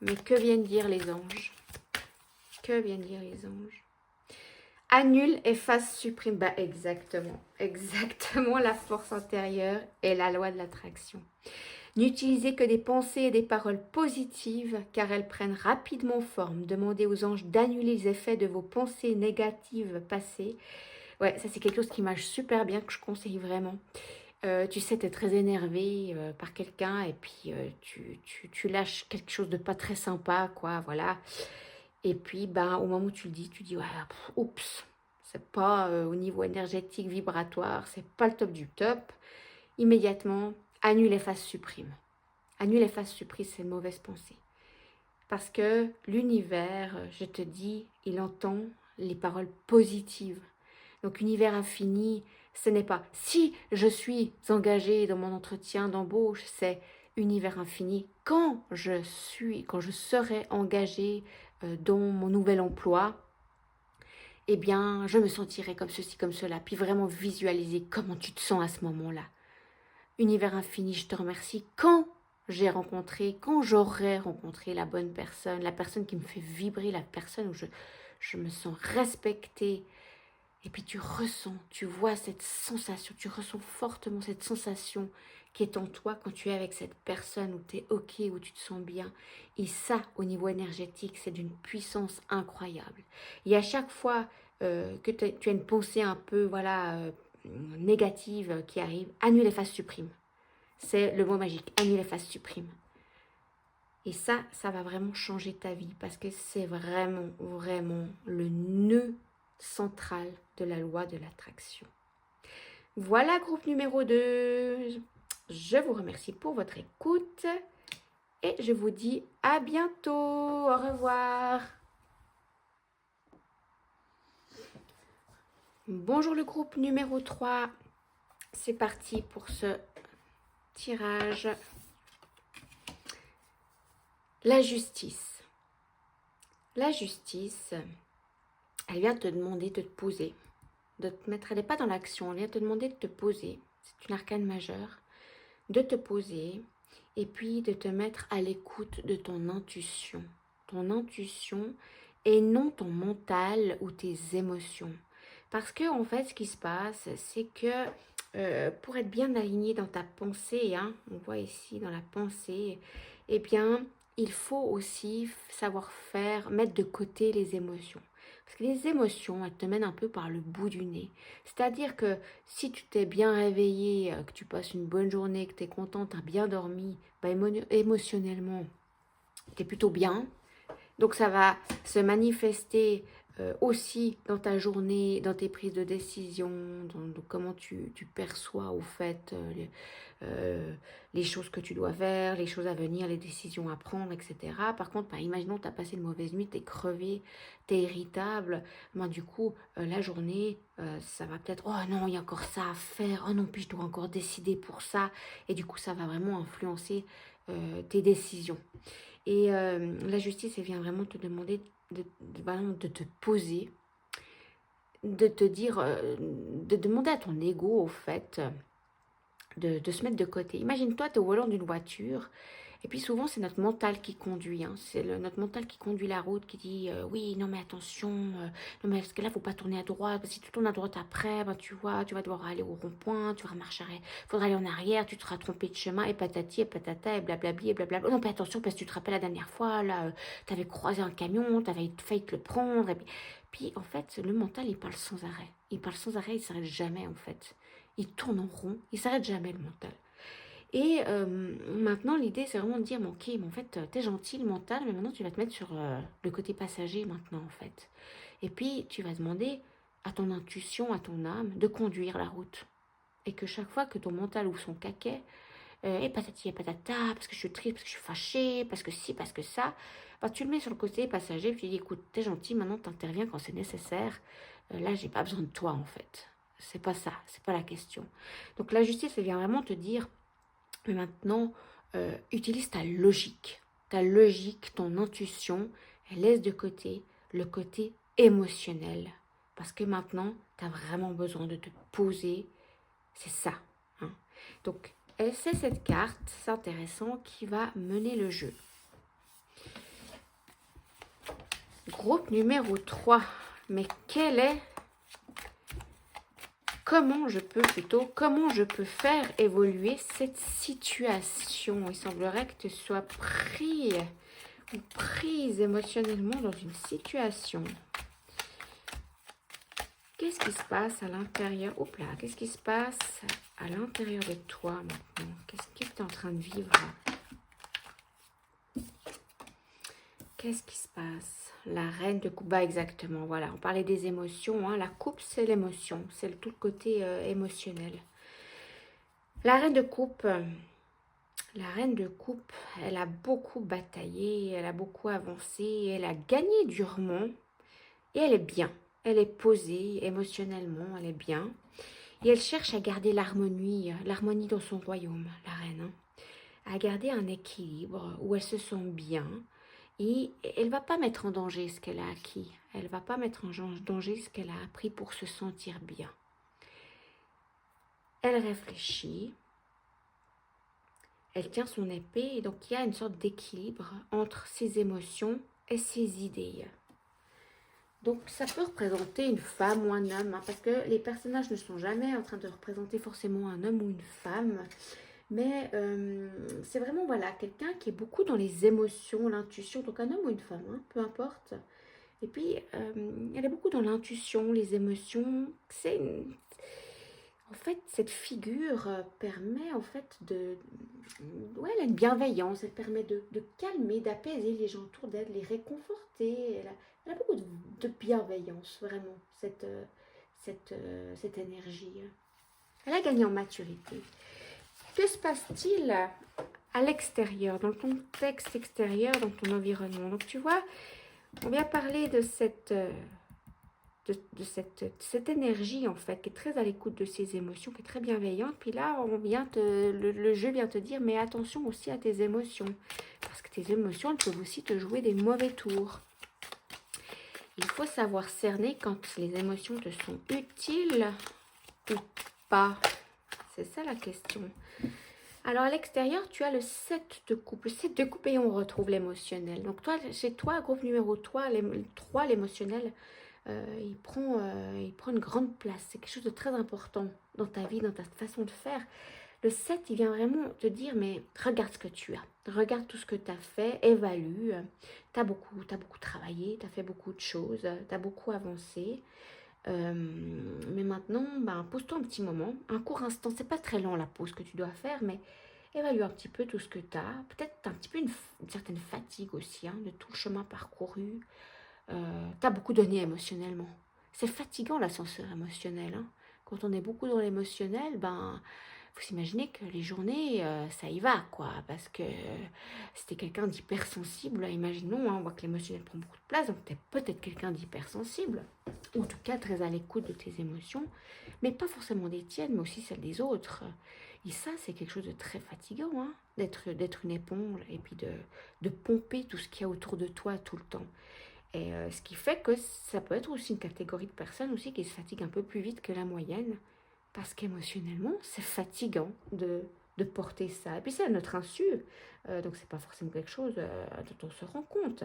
Mais que viennent dire les anges? Que viennent dire les anges? Annule, efface, supprime. Bah exactement. Exactement la force intérieure et la loi de l'attraction. N'utilisez que des pensées et des paroles positives car elles prennent rapidement forme. Demandez aux anges d'annuler les effets de vos pensées négatives passées. Ouais, ça c'est quelque chose qui marche super bien, que je conseille vraiment. Tu sais, tu es très énervé par quelqu'un et puis tu lâches quelque chose de pas très sympa, quoi, voilà. Et puis, ben, au moment où tu le dis, tu dis, ouais, oups, c'est pas au niveau énergétique, vibratoire, c'est pas le top du top. Immédiatement, annule, efface, supprime. Annule, efface, supprime ces mauvaises pensées. Parce que l'univers, je te dis, il entend les paroles positives. Donc, univers infini, Ce n'est pas si je suis engagée dans mon entretien d'embauche, c'est univers infini. Quand je serai engagée dans mon nouvel emploi, eh bien, je me sentirai comme ceci, comme cela. Puis vraiment visualiser comment tu te sens à ce moment-là. Univers infini, je te remercie. Quand j'aurai rencontré la bonne personne, la personne qui me fait vibrer, la personne où je me sens respectée. Et puis tu ressens, tu vois cette sensation, tu ressens fortement cette sensation qui est en toi quand tu es avec cette personne où tu es ok, où tu te sens bien. Et ça, au niveau énergétique, c'est d'une puissance incroyable. Et à chaque fois que tu as une pensée un peu voilà, négative qui arrive, annule, efface, supprime. C'est le mot magique, annule, efface, supprime. Et ça va vraiment changer ta vie parce que c'est vraiment, vraiment le nœud central de la loi de l'attraction. Voilà, groupe numéro 2. Je vous remercie pour votre écoute et je vous dis à bientôt. Au revoir. Bonjour le groupe numéro 3. C'est parti pour ce tirage. La justice. La justice, elle vient te demander de te poser, de te mettre, elle n'est pas dans l'action, elle vient te demander de te poser, c'est une arcane majeure, de te poser et puis de te mettre à l'écoute de ton intuition et non ton mental ou tes émotions. Parce que en fait, ce qui se passe, c'est que pour être bien aligné dans ta pensée, hein, on voit ici dans la pensée, eh bien, il faut aussi savoir mettre de côté les émotions. Parce que les émotions, elles te mènent un peu par le bout du nez. C'est-à-dire que si tu t'es bien réveillé, que tu passes une bonne journée, que tu es content, tu as bien dormi, bah, émotionnellement, tu es plutôt bien. Donc ça va se manifester aussi dans ta journée, dans tes prises de décision, dans comment tu perçois au fait les choses que tu dois faire, les choses à venir, les décisions à prendre, etc. Par contre, imaginons tu as passé une mauvaise nuit, tu es crevé, tu es irritable, du coup, la journée, ça va peut-être, oh non, il y a encore ça à faire, oh non, puis je dois encore décider pour ça, et du coup, ça va vraiment influencer tes décisions. Et la justice, elle vient vraiment te demander de te poser, de te dire, de demander à ton ego, au fait, de se mettre de côté. Imagine-toi, tu es au volant d'une voiture, et puis souvent, c'est notre mental qui conduit. Hein. C'est notre mental qui conduit la route, qui dit oui, non mais attention, non mais parce que là, il ne faut pas tourner à droite. Si tu tournes à droite après, tu vois, tu vas devoir aller au rond-point, tu vas marcher, il faudra aller en arrière, tu te seras trompé de chemin, et patati, et patata, et blablabli, et blablabla. Non, mais attention, parce que tu te rappelles la dernière fois, là, tu avais croisé un camion, tu avais failli te le prendre. Et puis, en fait, le mental, il parle sans arrêt. Il parle sans arrêt, il ne s'arrête jamais, en fait. Il tourne en rond, il ne s'arrête jamais, le mental. Et maintenant, l'idée, c'est vraiment de dire, ok, mais en fait, t'es gentil, le mental, mais maintenant, tu vas te mettre sur le côté passager, maintenant, en fait. Et puis, tu vas demander à ton intuition, à ton âme, de conduire la route. Et que chaque fois que ton mental ouvre son caquet, et patati et patata, parce que je suis triste, parce que je suis fâchée, parce que ci, parce que ça, tu le mets sur le côté passager, puis tu dis, écoute, t'es gentil, maintenant, t'interviens quand c'est nécessaire. Là, j'ai pas besoin de toi, en fait. C'est pas ça, c'est pas la question. Donc, la justice, elle vient vraiment te dire, mais maintenant, utilise ta logique, ton intuition, et laisse de côté le côté émotionnel. Parce que maintenant, tu as vraiment besoin de te poser. C'est ça. Hein. Donc, c'est cette carte, c'est intéressant, qui va mener le jeu. Groupe numéro 3. Mais quel est... Comment je peux faire évoluer cette situation? Il semblerait que tu sois pris ou prise émotionnellement dans une situation. Qu'est-ce qui se passe à l'intérieur? Qu'est-ce qui se passe à l'intérieur de toi maintenant? Qu'est-ce que tu es en train de vivre? Qu'est-ce qui se passe? La reine de coupe, exactement, voilà, on parlait des émotions, hein. La coupe, c'est l'émotion, c'est tout le côté émotionnel. La reine de coupe, elle a beaucoup bataillé, elle a beaucoup avancé, elle a gagné durement, et elle est bien, elle est posée émotionnellement, elle est bien. Et elle cherche à garder l'harmonie dans son royaume, la reine. Hein. À garder un équilibre où elle se sent bien. Et elle ne va pas mettre en danger ce qu'elle a acquis. Elle ne va pas mettre en danger ce qu'elle a appris pour se sentir bien. Elle réfléchit. Elle tient son épée. Et donc, il y a une sorte d'équilibre entre ses émotions et ses idées. Donc, ça peut représenter une femme ou un homme, hein, parce que les personnages ne sont jamais en train de représenter forcément un homme ou une femme, mais c'est vraiment, voilà, quelqu'un qui est beaucoup dans les émotions, l'intuition, donc un homme ou une femme, hein, peu importe. Et puis, elle est beaucoup dans l'intuition, les émotions. En fait, cette figure permet, en fait, ouais, elle a une bienveillance, elle permet de calmer, d'apaiser les gens autour d'elle, les réconforter. Elle a beaucoup de bienveillance, vraiment, cette énergie. Elle a gagné en maturité. Que se passe-t-il à l'extérieur, dans le contexte extérieur, dans ton environnement? Donc, tu vois, on vient parler de cette énergie, en fait, qui est très à l'écoute de ses émotions, qui est très bienveillante. Puis là, le jeu vient te dire, mais attention aussi à tes émotions. Parce que tes émotions, elles peuvent aussi te jouer des mauvais tours. Il faut savoir cerner quand les émotions te sont utiles ou pas. C'est ça la question. Alors, à l'extérieur, tu as le 7 de coupe. Le 7 de coupe et on retrouve l'émotionnel. Donc, toi, chez toi, groupe numéro 3, l'émotionnel, il prend une grande place. C'est quelque chose de très important dans ta vie, dans ta façon de faire. Le 7, il vient vraiment te dire, mais regarde ce que tu as. Regarde tout ce que tu as fait, évalue. Tu as beaucoup travaillé, tu as fait beaucoup de choses, tu as beaucoup avancé. Mais maintenant, pose-toi un petit moment, un court instant. C'est pas très long la pause que tu dois faire, mais évalue un petit peu tout ce que tu as. Peut-être un petit peu une certaine fatigue aussi, hein, de tout le chemin parcouru. Tu as beaucoup donné émotionnellement. C'est fatigant l'ascenseur émotionnel. Hein. Quand on est beaucoup dans l'émotionnel, faut s'imaginer que les journées, ça y va, quoi. Parce que si t'es quelqu'un d'hypersensible, imaginons, hein, on voit que l'émotionnel prend beaucoup de place, donc t'es peut-être quelqu'un d'hypersensible, ou en tout cas très à l'écoute de tes émotions, mais pas forcément des tiennes, mais aussi celles des autres. Et ça, c'est quelque chose de très fatigant, hein, d'être une éponge, et puis de pomper tout ce qu'il y a autour de toi tout le temps. Et ce qui fait que ça peut être aussi une catégorie de personnes aussi qui se fatiguent un peu plus vite que la moyenne, parce qu'émotionnellement, c'est fatigant de porter ça. Et puis c'est à notre insu, donc c'est pas forcément quelque chose dont on se rend compte.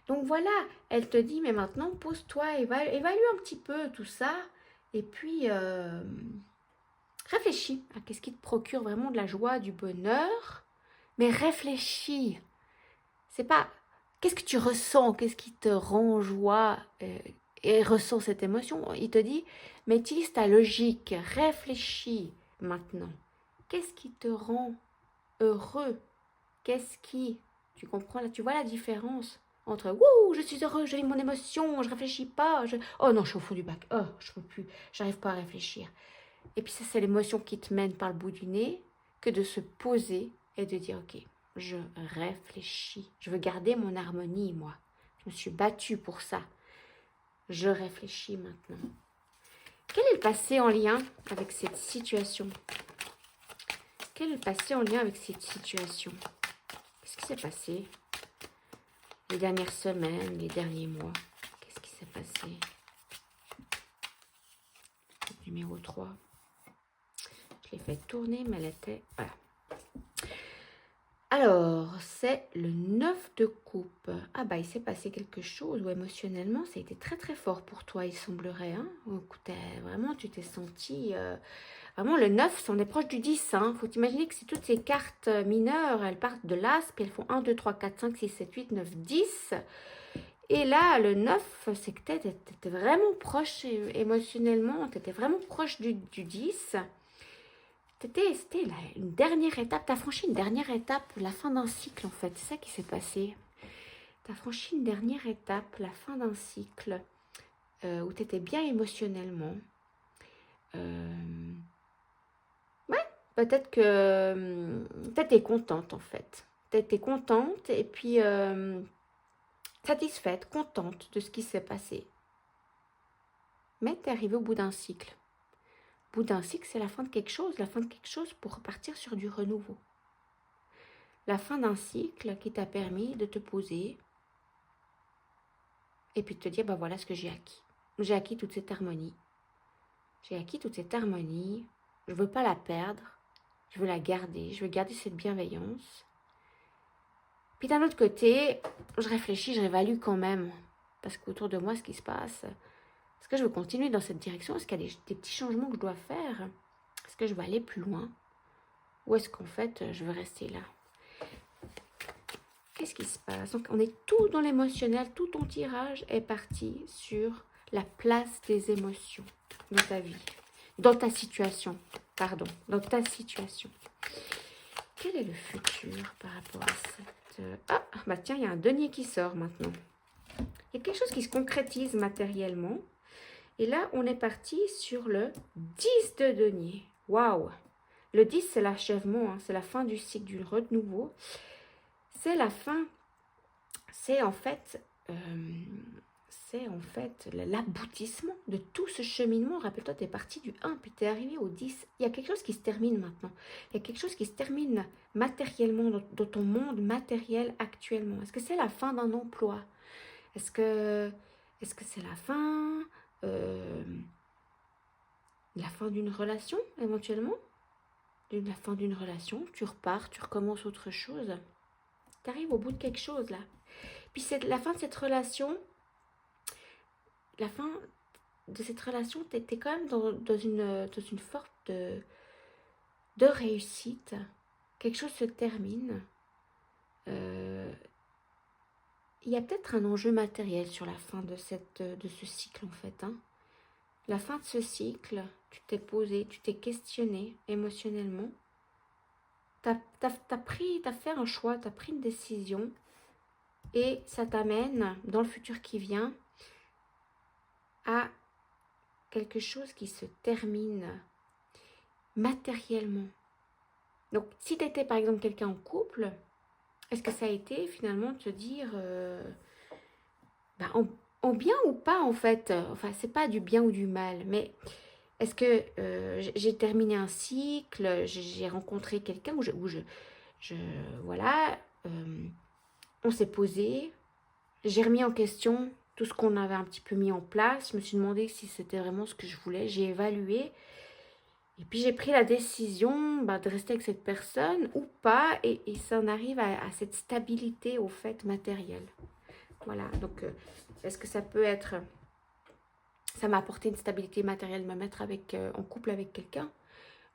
Donc voilà, elle te dit, mais maintenant, pose-toi, évalue un petit peu tout ça, et puis réfléchis à qu'est-ce qui te procure vraiment de la joie, du bonheur, mais réfléchis. C'est pas, qu'est-ce que tu ressens, qu'est-ce qui te rend joie et ressent cette émotion. Il te dit, mais utilise ta logique, réfléchis maintenant. Qu'est-ce qui te rend heureux? Tu comprends là, tu vois la différence entre wouh, je suis heureux, je vis mon émotion, je réfléchis pas, oh non, je suis au fond du bac, oh, je peux plus, j'arrive pas à réfléchir. Et puis ça, c'est l'émotion qui te mène par le bout du nez, que de se poser et de dire, ok, je réfléchis, je veux garder mon harmonie, moi. Je me suis battue pour ça. Je réfléchis maintenant. Quel est le passé en lien avec cette situation? Quel est le passé en lien avec cette situation? Qu'est-ce qui s'est passé les dernières semaines, les derniers mois? Qu'est-ce qui s'est passé? Numéro 3. Je l'ai fait tourner, mais elle était... Voilà. Alors, c'est le 9 de coupe. Ah il s'est passé quelque chose où émotionnellement, ça a été très très fort pour toi, il semblerait. Hein, vraiment, tu t'es senti... Vraiment, le 9, on est proche du 10. Hein. Faut imaginer que c'est toutes ces cartes mineures, elles partent de l'As, puis elles font 1, 2, 3, 4, 5, 6, 7, 8, 9, 10. Et là, le 9, c'est que tu étais vraiment proche émotionnellement, tu étais vraiment proche du 10. C'était une dernière étape, tu as franchi une dernière étape, la fin d'un cycle en fait, c'est ça qui s'est passé. Tu as franchi une dernière étape, la fin d'un cycle, où tu étais bien émotionnellement. Ouais, peut-être tu es contente en fait. Tu étais contente et puis satisfaite, contente de ce qui s'est passé. Mais tu es arrivée au bout d'un cycle. bout d'un cycle, c'est la fin de quelque chose pour repartir sur du renouveau. La fin d'un cycle qui t'a permis de te poser et puis de te dire, bah voilà ce que j'ai acquis. J'ai acquis toute cette harmonie. J'ai acquis toute cette harmonie. Je ne veux pas la perdre. Je veux la garder. Je veux garder cette bienveillance. Puis d'un autre côté, je réfléchis, je réévalue quand même. Parce qu'autour de moi, ce qui se passe, est-ce que je veux continuer dans cette direction? Est-ce qu'il y a des petits changements que je dois faire? Est-ce que je veux aller plus loin? Ou est-ce qu'en fait, je veux rester là? Qu'est-ce qui se passe? Donc, on est tout dans l'émotionnel. Tout ton tirage est parti sur la place des émotions dans ta vie. Dans ta situation. Pardon. Dans ta situation. Quel est le futur par rapport à cette... Ah, bah tiens, il y a un denier qui sort maintenant. Il y a quelque chose qui se concrétise matériellement. Et là, on est parti sur le 10 de denier. Waouh! Le 10, c'est l'achèvement, hein, c'est la fin du cycle du renouveau. C'est la fin, c'est en fait l'aboutissement de tout ce cheminement. Rappelle-toi, tu es parti du 1, puis tu es arrivé au 10. Il y a quelque chose qui se termine maintenant. Il y a quelque chose qui se termine matériellement dans ton monde matériel actuellement. Est-ce que c'est la fin d'un emploi? Est-ce que c'est la fin d'une relation, éventuellement? La fin d'une relation, tu repars, tu recommences autre chose. Tu arrives au bout de quelque chose, là. Puis c'est la fin de cette relation, tu es quand même dans une forme de réussite. Quelque chose se termine. Il y a peut-être un enjeu matériel sur la fin de ce cycle, en fait. Hein. La fin de ce cycle, tu t'es posé, tu t'es questionné émotionnellement. T'as fait un choix, tu as pris une décision. Et ça t'amène, dans le futur qui vient, à quelque chose qui se termine matériellement. Donc, si tu étais par exemple quelqu'un en couple, est-ce que ça a été finalement de te dire, en bien ou pas en fait, enfin c'est pas du bien ou du mal, mais est-ce que j'ai terminé un cycle, j'ai rencontré quelqu'un voilà, on s'est posé, j'ai remis en question tout ce qu'on avait un petit peu mis en place. Je me suis demandé si c'était vraiment ce que je voulais. J'ai évalué. Et puis j'ai pris la décision de rester avec cette personne ou pas. Et ça en arrive à cette stabilité au fait matérielle. Voilà. Donc, est-ce que ça peut être... Ça m'a apporté une stabilité matérielle de me mettre en couple avec quelqu'un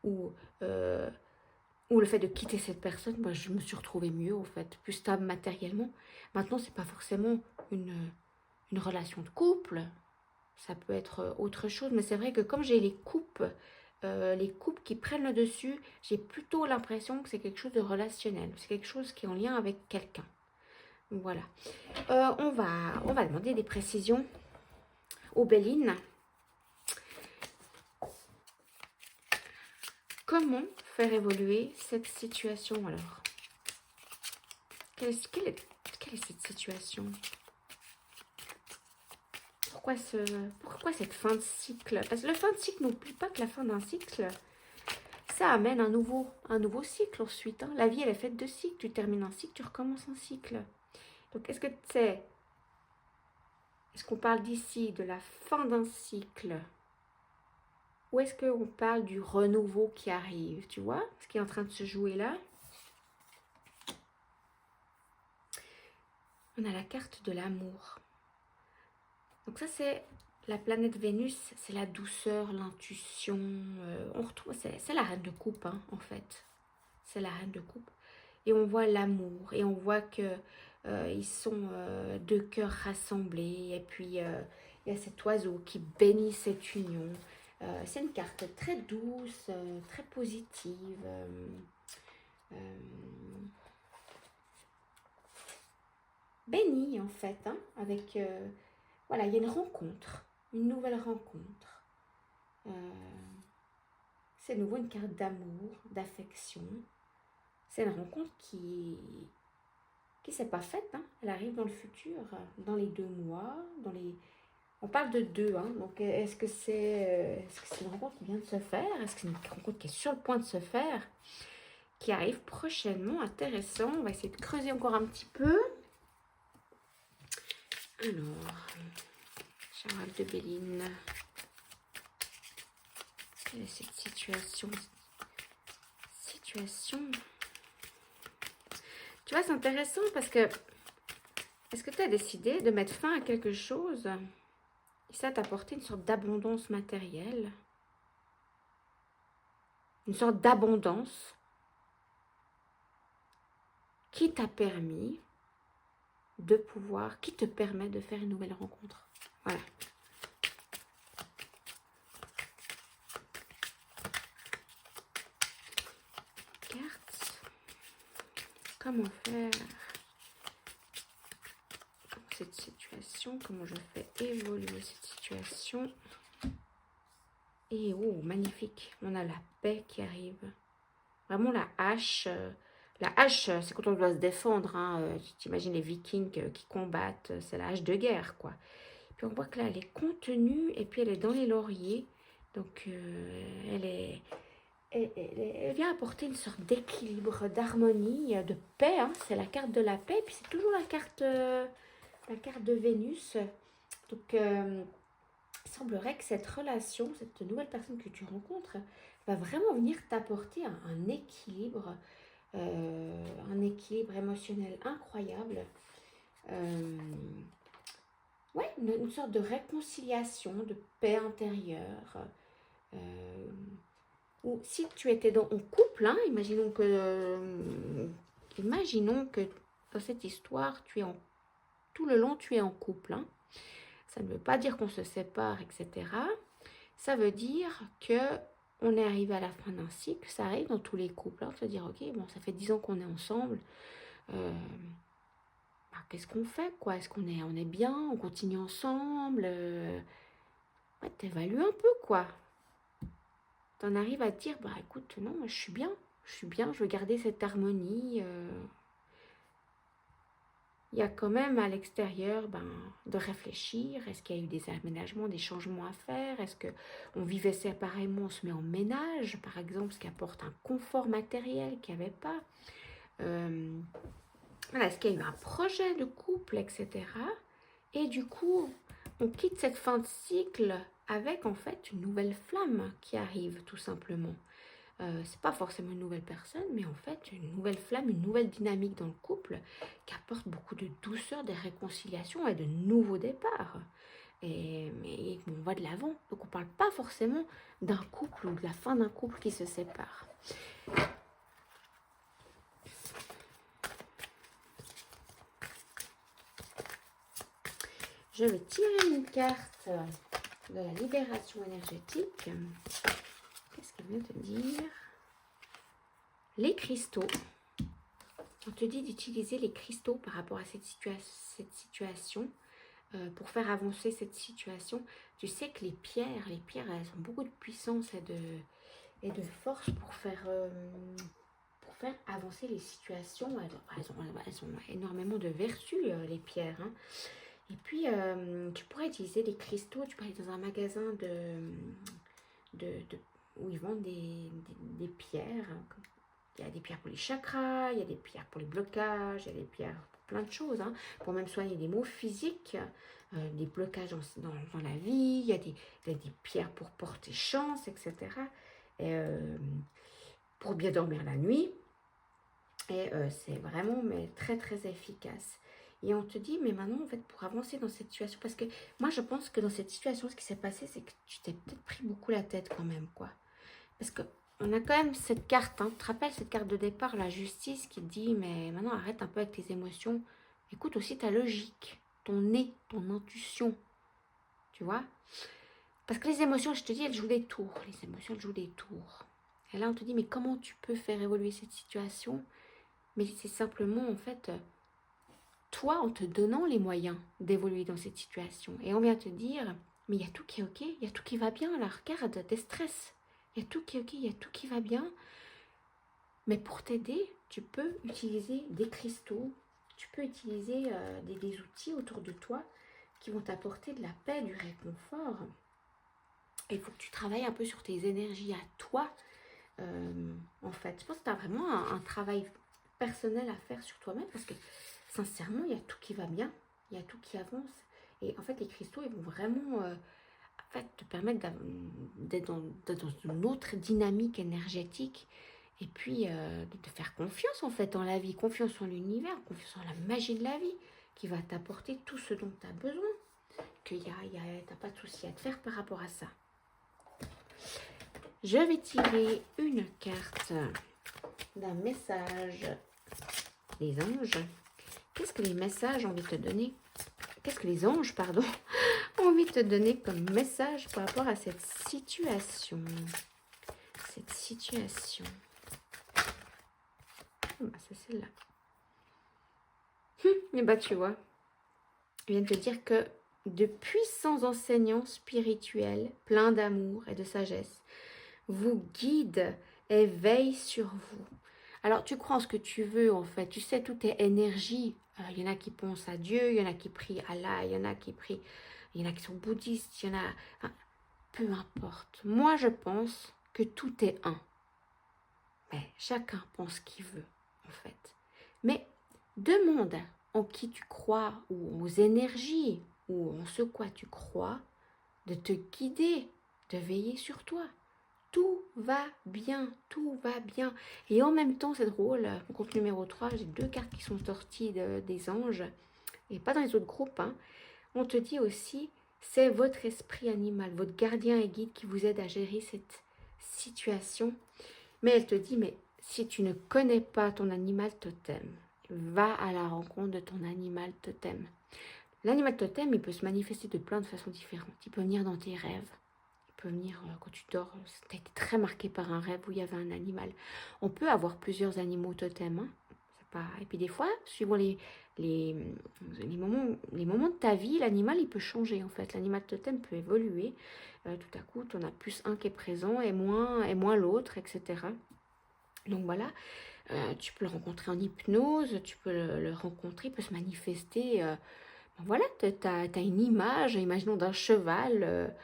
ou le fait de quitter cette personne, je me suis retrouvée mieux, au fait, plus stable matériellement. Maintenant, c'est pas forcément une relation de couple, ça peut être autre chose, mais c'est vrai que comme j'ai les coupes qui prennent le dessus, j'ai plutôt l'impression que c'est quelque chose de relationnel, c'est quelque chose qui est en lien avec quelqu'un. Voilà. On va demander des précisions aux Bélines. Comment faire évoluer cette situation alors? Quelle est cette situation? Pourquoi cette fin de cycle? Parce que la fin de cycle, n'oublie pas que la fin d'un cycle, ça amène un nouveau cycle ensuite. Hein. La vie, elle est faite de cycles. Tu termines un cycle, tu recommences un cycle. Donc, est-ce qu'on parle d'ici de la fin d'un cycle? Ou est-ce qu'on parle du renouveau qui arrive? Tu vois ce qui est en train de se jouer là? On a la carte de l'amour. Donc ça, c'est la planète Vénus, c'est la douceur, l'intuition. On retrouve, c'est la reine de coupe, hein, en fait. C'est la reine de coupe. Et on voit l'amour. Et on voit que ils sont deux cœurs rassemblés. Et puis, il y a cet oiseau qui bénit cette union. C'est une carte très douce, très positive. Bénie, en fait, hein, avec... voilà, il y a une rencontre, une nouvelle rencontre. C'est nouveau une carte d'amour, d'affection. C'est une rencontre qui s'est pas faite. Hein. Elle arrive dans le futur, dans les 2 mois, On parle de deux, hein. Donc est-ce que c'est une rencontre qui vient de se faire? Est-ce que c'est une rencontre qui est sur le point de se faire? Qui arrive prochainement, intéressant. On va essayer de creuser encore un petit peu. Alors, Charles de Béline. Quelle est cette situation? Tu vois, c'est intéressant parce que est-ce que tu as décidé de mettre fin à quelque chose et ça t'a apporté une sorte d'abondance matérielle, une sorte d'abondance qui t'a permis de pouvoir, qui te permet de faire une nouvelle rencontre. Voilà. Carte. Comment faire cette situation? Comment je fais évoluer cette situation? Et oh, magnifique. On a la paix qui arrive. Vraiment la hache. La hache, c'est quand on doit se défendre. Hein. Tu imagines les Vikings qui combattent. C'est la hache de guerre, quoi. Puis on voit que là, elle est contenue et puis elle est dans les lauriers. Donc, elle vient apporter une sorte d'équilibre, d'harmonie, de paix. Hein. C'est la carte de la paix. Puis c'est toujours la carte de Vénus. Donc, il semblerait que cette relation, cette nouvelle personne que tu rencontres, va vraiment venir t'apporter un équilibre émotionnel incroyable. Ouais, une sorte de réconciliation, de paix intérieure. Ou si tu étais en couple, hein, imaginons que dans cette histoire, tout le long, tu es en couple. Hein. Ça ne veut pas dire qu'on se sépare, etc. Ça veut dire que on est arrivé à la fin d'un cycle. Ça arrive dans tous les couples. Hein, de se dire, ok, bon, ça fait 10 ans qu'on est ensemble. Qu'est-ce qu'on fait, quoi? Est-ce qu'on est bien? On continue ensemble? Ouais, t'évalues un peu, quoi. T'en arrives à te dire, bah écoute, non, je suis bien, je veux garder cette harmonie. Il y a quand même à l'extérieur de réfléchir. Est-ce qu'il y a eu des aménagements, des changements à faire? Est-ce qu'on vivait séparément, on se met en ménage, par exemple, ce qui apporte un confort matériel qu'il n'y avait pas? Voilà, est-ce qu'il y a eu un projet de couple, etc. Et du coup, on quitte cette fin de cycle avec en fait une nouvelle flamme qui arrive tout simplement. C'est pas forcément une nouvelle personne, mais en fait une nouvelle flamme, une nouvelle dynamique dans le couple qui apporte beaucoup de douceur, de réconciliation et de nouveaux départs. Mais on va de l'avant, donc on parle pas forcément d'un couple ou de la fin d'un couple qui se sépare. Je vais tirer une carte de la libération énergétique. Qu'est-ce qu'elle vient te dire? Les cristaux. On te dit d'utiliser les cristaux par rapport à cette situation pour faire avancer cette situation. Tu sais que les pierres, elles ont beaucoup de puissance et de force pour faire avancer les situations. Elles ont énormément de vertus, les pierres. Hein. Et puis, tu pourrais utiliser des cristaux. Tu pourrais aller dans un magasin où ils vendent des pierres. Il y a des pierres pour les chakras, il y a des pierres pour les blocages, il y a des pierres pour plein de choses. Hein, pour même soigner des maux physiques, des blocages dans la vie. Il y a des pierres pour porter chance, etc. Et, pour bien dormir la nuit. Et c'est vraiment très, très efficace. Et on te dit, mais maintenant, en fait, pour avancer dans cette situation, parce que moi, je pense que dans cette situation, ce qui s'est passé, c'est que tu t'es peut-être pris beaucoup la tête quand même, quoi. Parce qu'on a quand même cette carte, hein, tu te rappelles cette carte de départ, la justice, qui te dit, mais maintenant, arrête un peu avec tes émotions. Écoute aussi ta logique, ton nez, ton intuition, tu vois. Parce que les émotions, je te dis, elles jouent des tours. Les émotions, elles jouent des tours. Et là, on te dit, mais comment tu peux faire évoluer cette situation? Mais c'est simplement, en fait, toi, en te donnant les moyens d'évoluer dans cette situation. Et on vient te dire, mais il y a tout qui est ok, il y a tout qui va bien, là, regarde, tes stress. Il y a tout qui est ok, il y a tout qui va bien. Mais pour t'aider, tu peux utiliser des cristaux, tu peux utiliser des outils autour de toi qui vont t'apporter de la paix, du réconfort. Et il faut que tu travailles un peu sur tes énergies à toi. En fait, je pense que tu as vraiment un travail personnel à faire sur toi-même parce que sincèrement, il y a tout qui va bien, il y a tout qui avance. Et en fait, les cristaux, ils vont vraiment en fait, te permettre d'être dans une autre dynamique énergétique et puis de te faire confiance en fait en la vie, confiance en l'univers, confiance en la magie de la vie qui va t'apporter tout ce dont tu as besoin. Tu n'as pas de souci à te faire par rapport à ça. Je vais tirer une carte d'un message des anges. Qu'est-ce que les messages ont envie de te donner? Qu'est-ce que les anges, pardon, ont envie de te donner comme message par rapport à cette situation? Cette situation. Bah, c'est celle-là. Et bah tu vois, je viens de te dire que de puissants enseignants spirituels, pleins d'amour et de sagesse, vous guident et veillent sur vous. Alors, tu crois en ce que tu veux, en fait. Tu sais, tout est énergie. Il y en a qui pensent à Dieu, il y en a qui prient à Allah, il y en a qui prient, il y en a qui sont bouddhistes, il y en a... Enfin, peu importe. Moi, je pense que tout est un. Mais chacun pense ce qu'il veut, en fait. Mais demande en qui tu crois, ou aux énergies, ou en ce quoi tu crois, de te guider, de veiller sur toi. Tout va bien, tout va bien. Et en même temps, c'est drôle, groupe numéro 3, j'ai 2 cartes qui sont sorties des anges, et pas dans les autres groupes. Hein. On te dit aussi, c'est votre esprit animal, votre gardien et guide qui vous aide à gérer cette situation. Mais elle te dit, mais si tu ne connais pas ton animal totem, va à la rencontre de ton animal totem. L'animal totem, il peut se manifester de plein de façons différentes. Il peut venir dans tes rêves. Peut venir quand tu dors, tu as été très marqué par un rêve où il y avait un animal. On peut avoir plusieurs animaux totems. Hein. Pas... Et puis des fois, suivant les moments de ta vie, l'animal, il peut changer en fait. L'animal totem peut évoluer. Tout à coup, tu en as plus un qui est présent et moins l'autre, etc. Donc voilà, tu peux le rencontrer en hypnose, tu peux le rencontrer, il peut se manifester. Voilà, tu as une image, imaginons d'un cheval...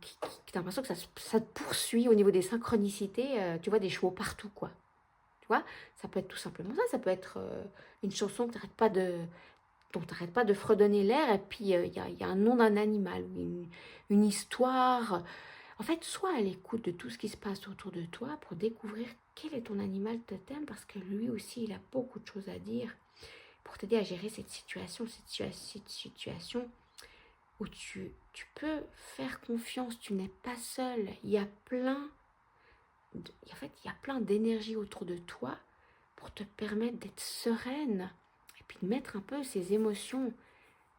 qui t'as l'impression que ça te poursuit au niveau des synchronicités, tu vois des chevaux partout quoi, tu vois, ça peut être tout simplement ça peut être une chanson que dont tu n'arrêtes pas de fredonner l'air et puis il y a un nom d'un animal, une histoire, en fait sois à l'écoute de tout ce qui se passe autour de toi pour découvrir quel est ton animal totem parce que lui aussi il a beaucoup de choses à dire pour t'aider à gérer cette situation où tu peux faire confiance, tu n'es pas seul. Il y a plein d'énergie autour de toi pour te permettre d'être sereine et puis de mettre un peu ces émotions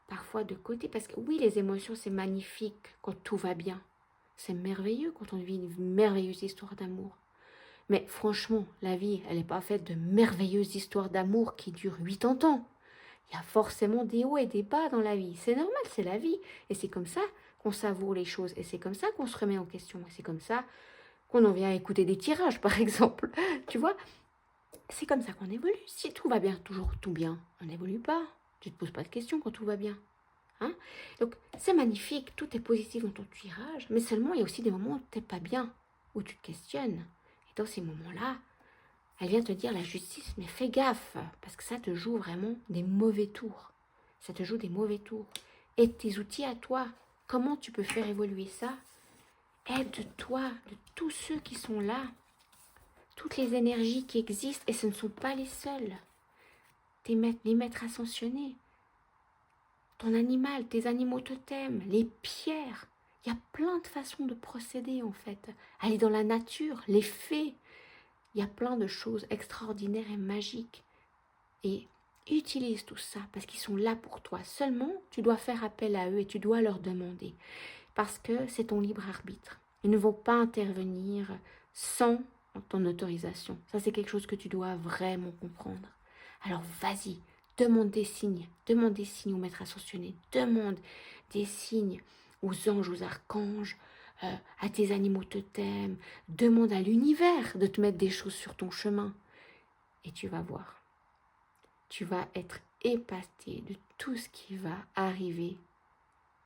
parfois de côté. Parce que oui, les émotions, c'est magnifique quand tout va bien. C'est merveilleux quand on vit une merveilleuse histoire d'amour. Mais franchement, la vie, elle n'est pas faite de merveilleuses histoires d'amour qui durent 80 ans. Il y a forcément des hauts et des bas dans la vie. C'est normal, c'est la vie. Et c'est comme ça qu'on savoure les choses. Et c'est comme ça qu'on se remet en question. Et c'est comme ça qu'on en vient à écouter des tirages, par exemple. Tu vois, c'est comme ça qu'on évolue. Si tout va bien, toujours tout bien, on n'évolue pas. Tu ne te poses pas de questions quand tout va bien. Hein? Donc, c'est magnifique. Tout est positif dans ton tirage. Mais seulement, il y a aussi des moments où tu n'es pas bien, où tu te questionnes. Et dans ces moments-là, elle vient te dire la justice, mais fais gaffe, parce que ça te joue vraiment des mauvais tours. Ça te joue des mauvais tours. Et tes outils à toi, comment tu peux faire évoluer ça? Aide-toi de tous ceux qui sont là, toutes les énergies qui existent, et ce ne sont pas les seuls. Les maîtres ascensionnés, ton animal, tes animaux totems, les pierres. Il y a plein de façons de procéder en fait. Aller dans la nature, les fées. Il y a plein de choses extraordinaires et magiques. Et utilise tout ça parce qu'ils sont là pour toi. Seulement, tu dois faire appel à eux et tu dois leur demander. Parce que c'est ton libre arbitre. Ils ne vont pas intervenir sans ton autorisation. Ça, c'est quelque chose que tu dois vraiment comprendre. Alors, vas-y, demande des signes aux maîtres ascensionnés. Demande des signes aux anges, aux archanges, à tes animaux totems, demande à l'univers de te mettre des choses sur ton chemin. Et tu vas voir, tu vas être épaté de tout ce qui va arriver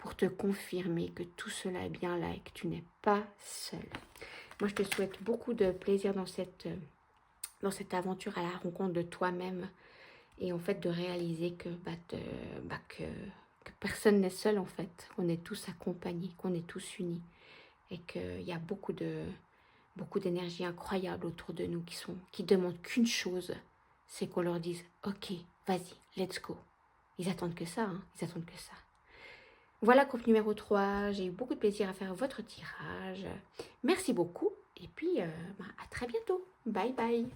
pour te confirmer que tout cela est bien là et que tu n'es pas seul. Moi, je te souhaite beaucoup de plaisir dans cette aventure à la rencontre de toi-même et en fait de réaliser que, que personne n'est seul en fait, qu'on est tous accompagnés, qu'on est tous unis et qu'il y a beaucoup d'énergie incroyable autour de nous qui demandent qu'une chose, c'est qu'on leur dise « Ok, vas-y, let's go ». Ils attendent que ça, hein, ils attendent que ça. Voilà, groupe numéro 3, j'ai eu beaucoup de plaisir à faire votre tirage. Merci beaucoup et puis à très bientôt. Bye bye.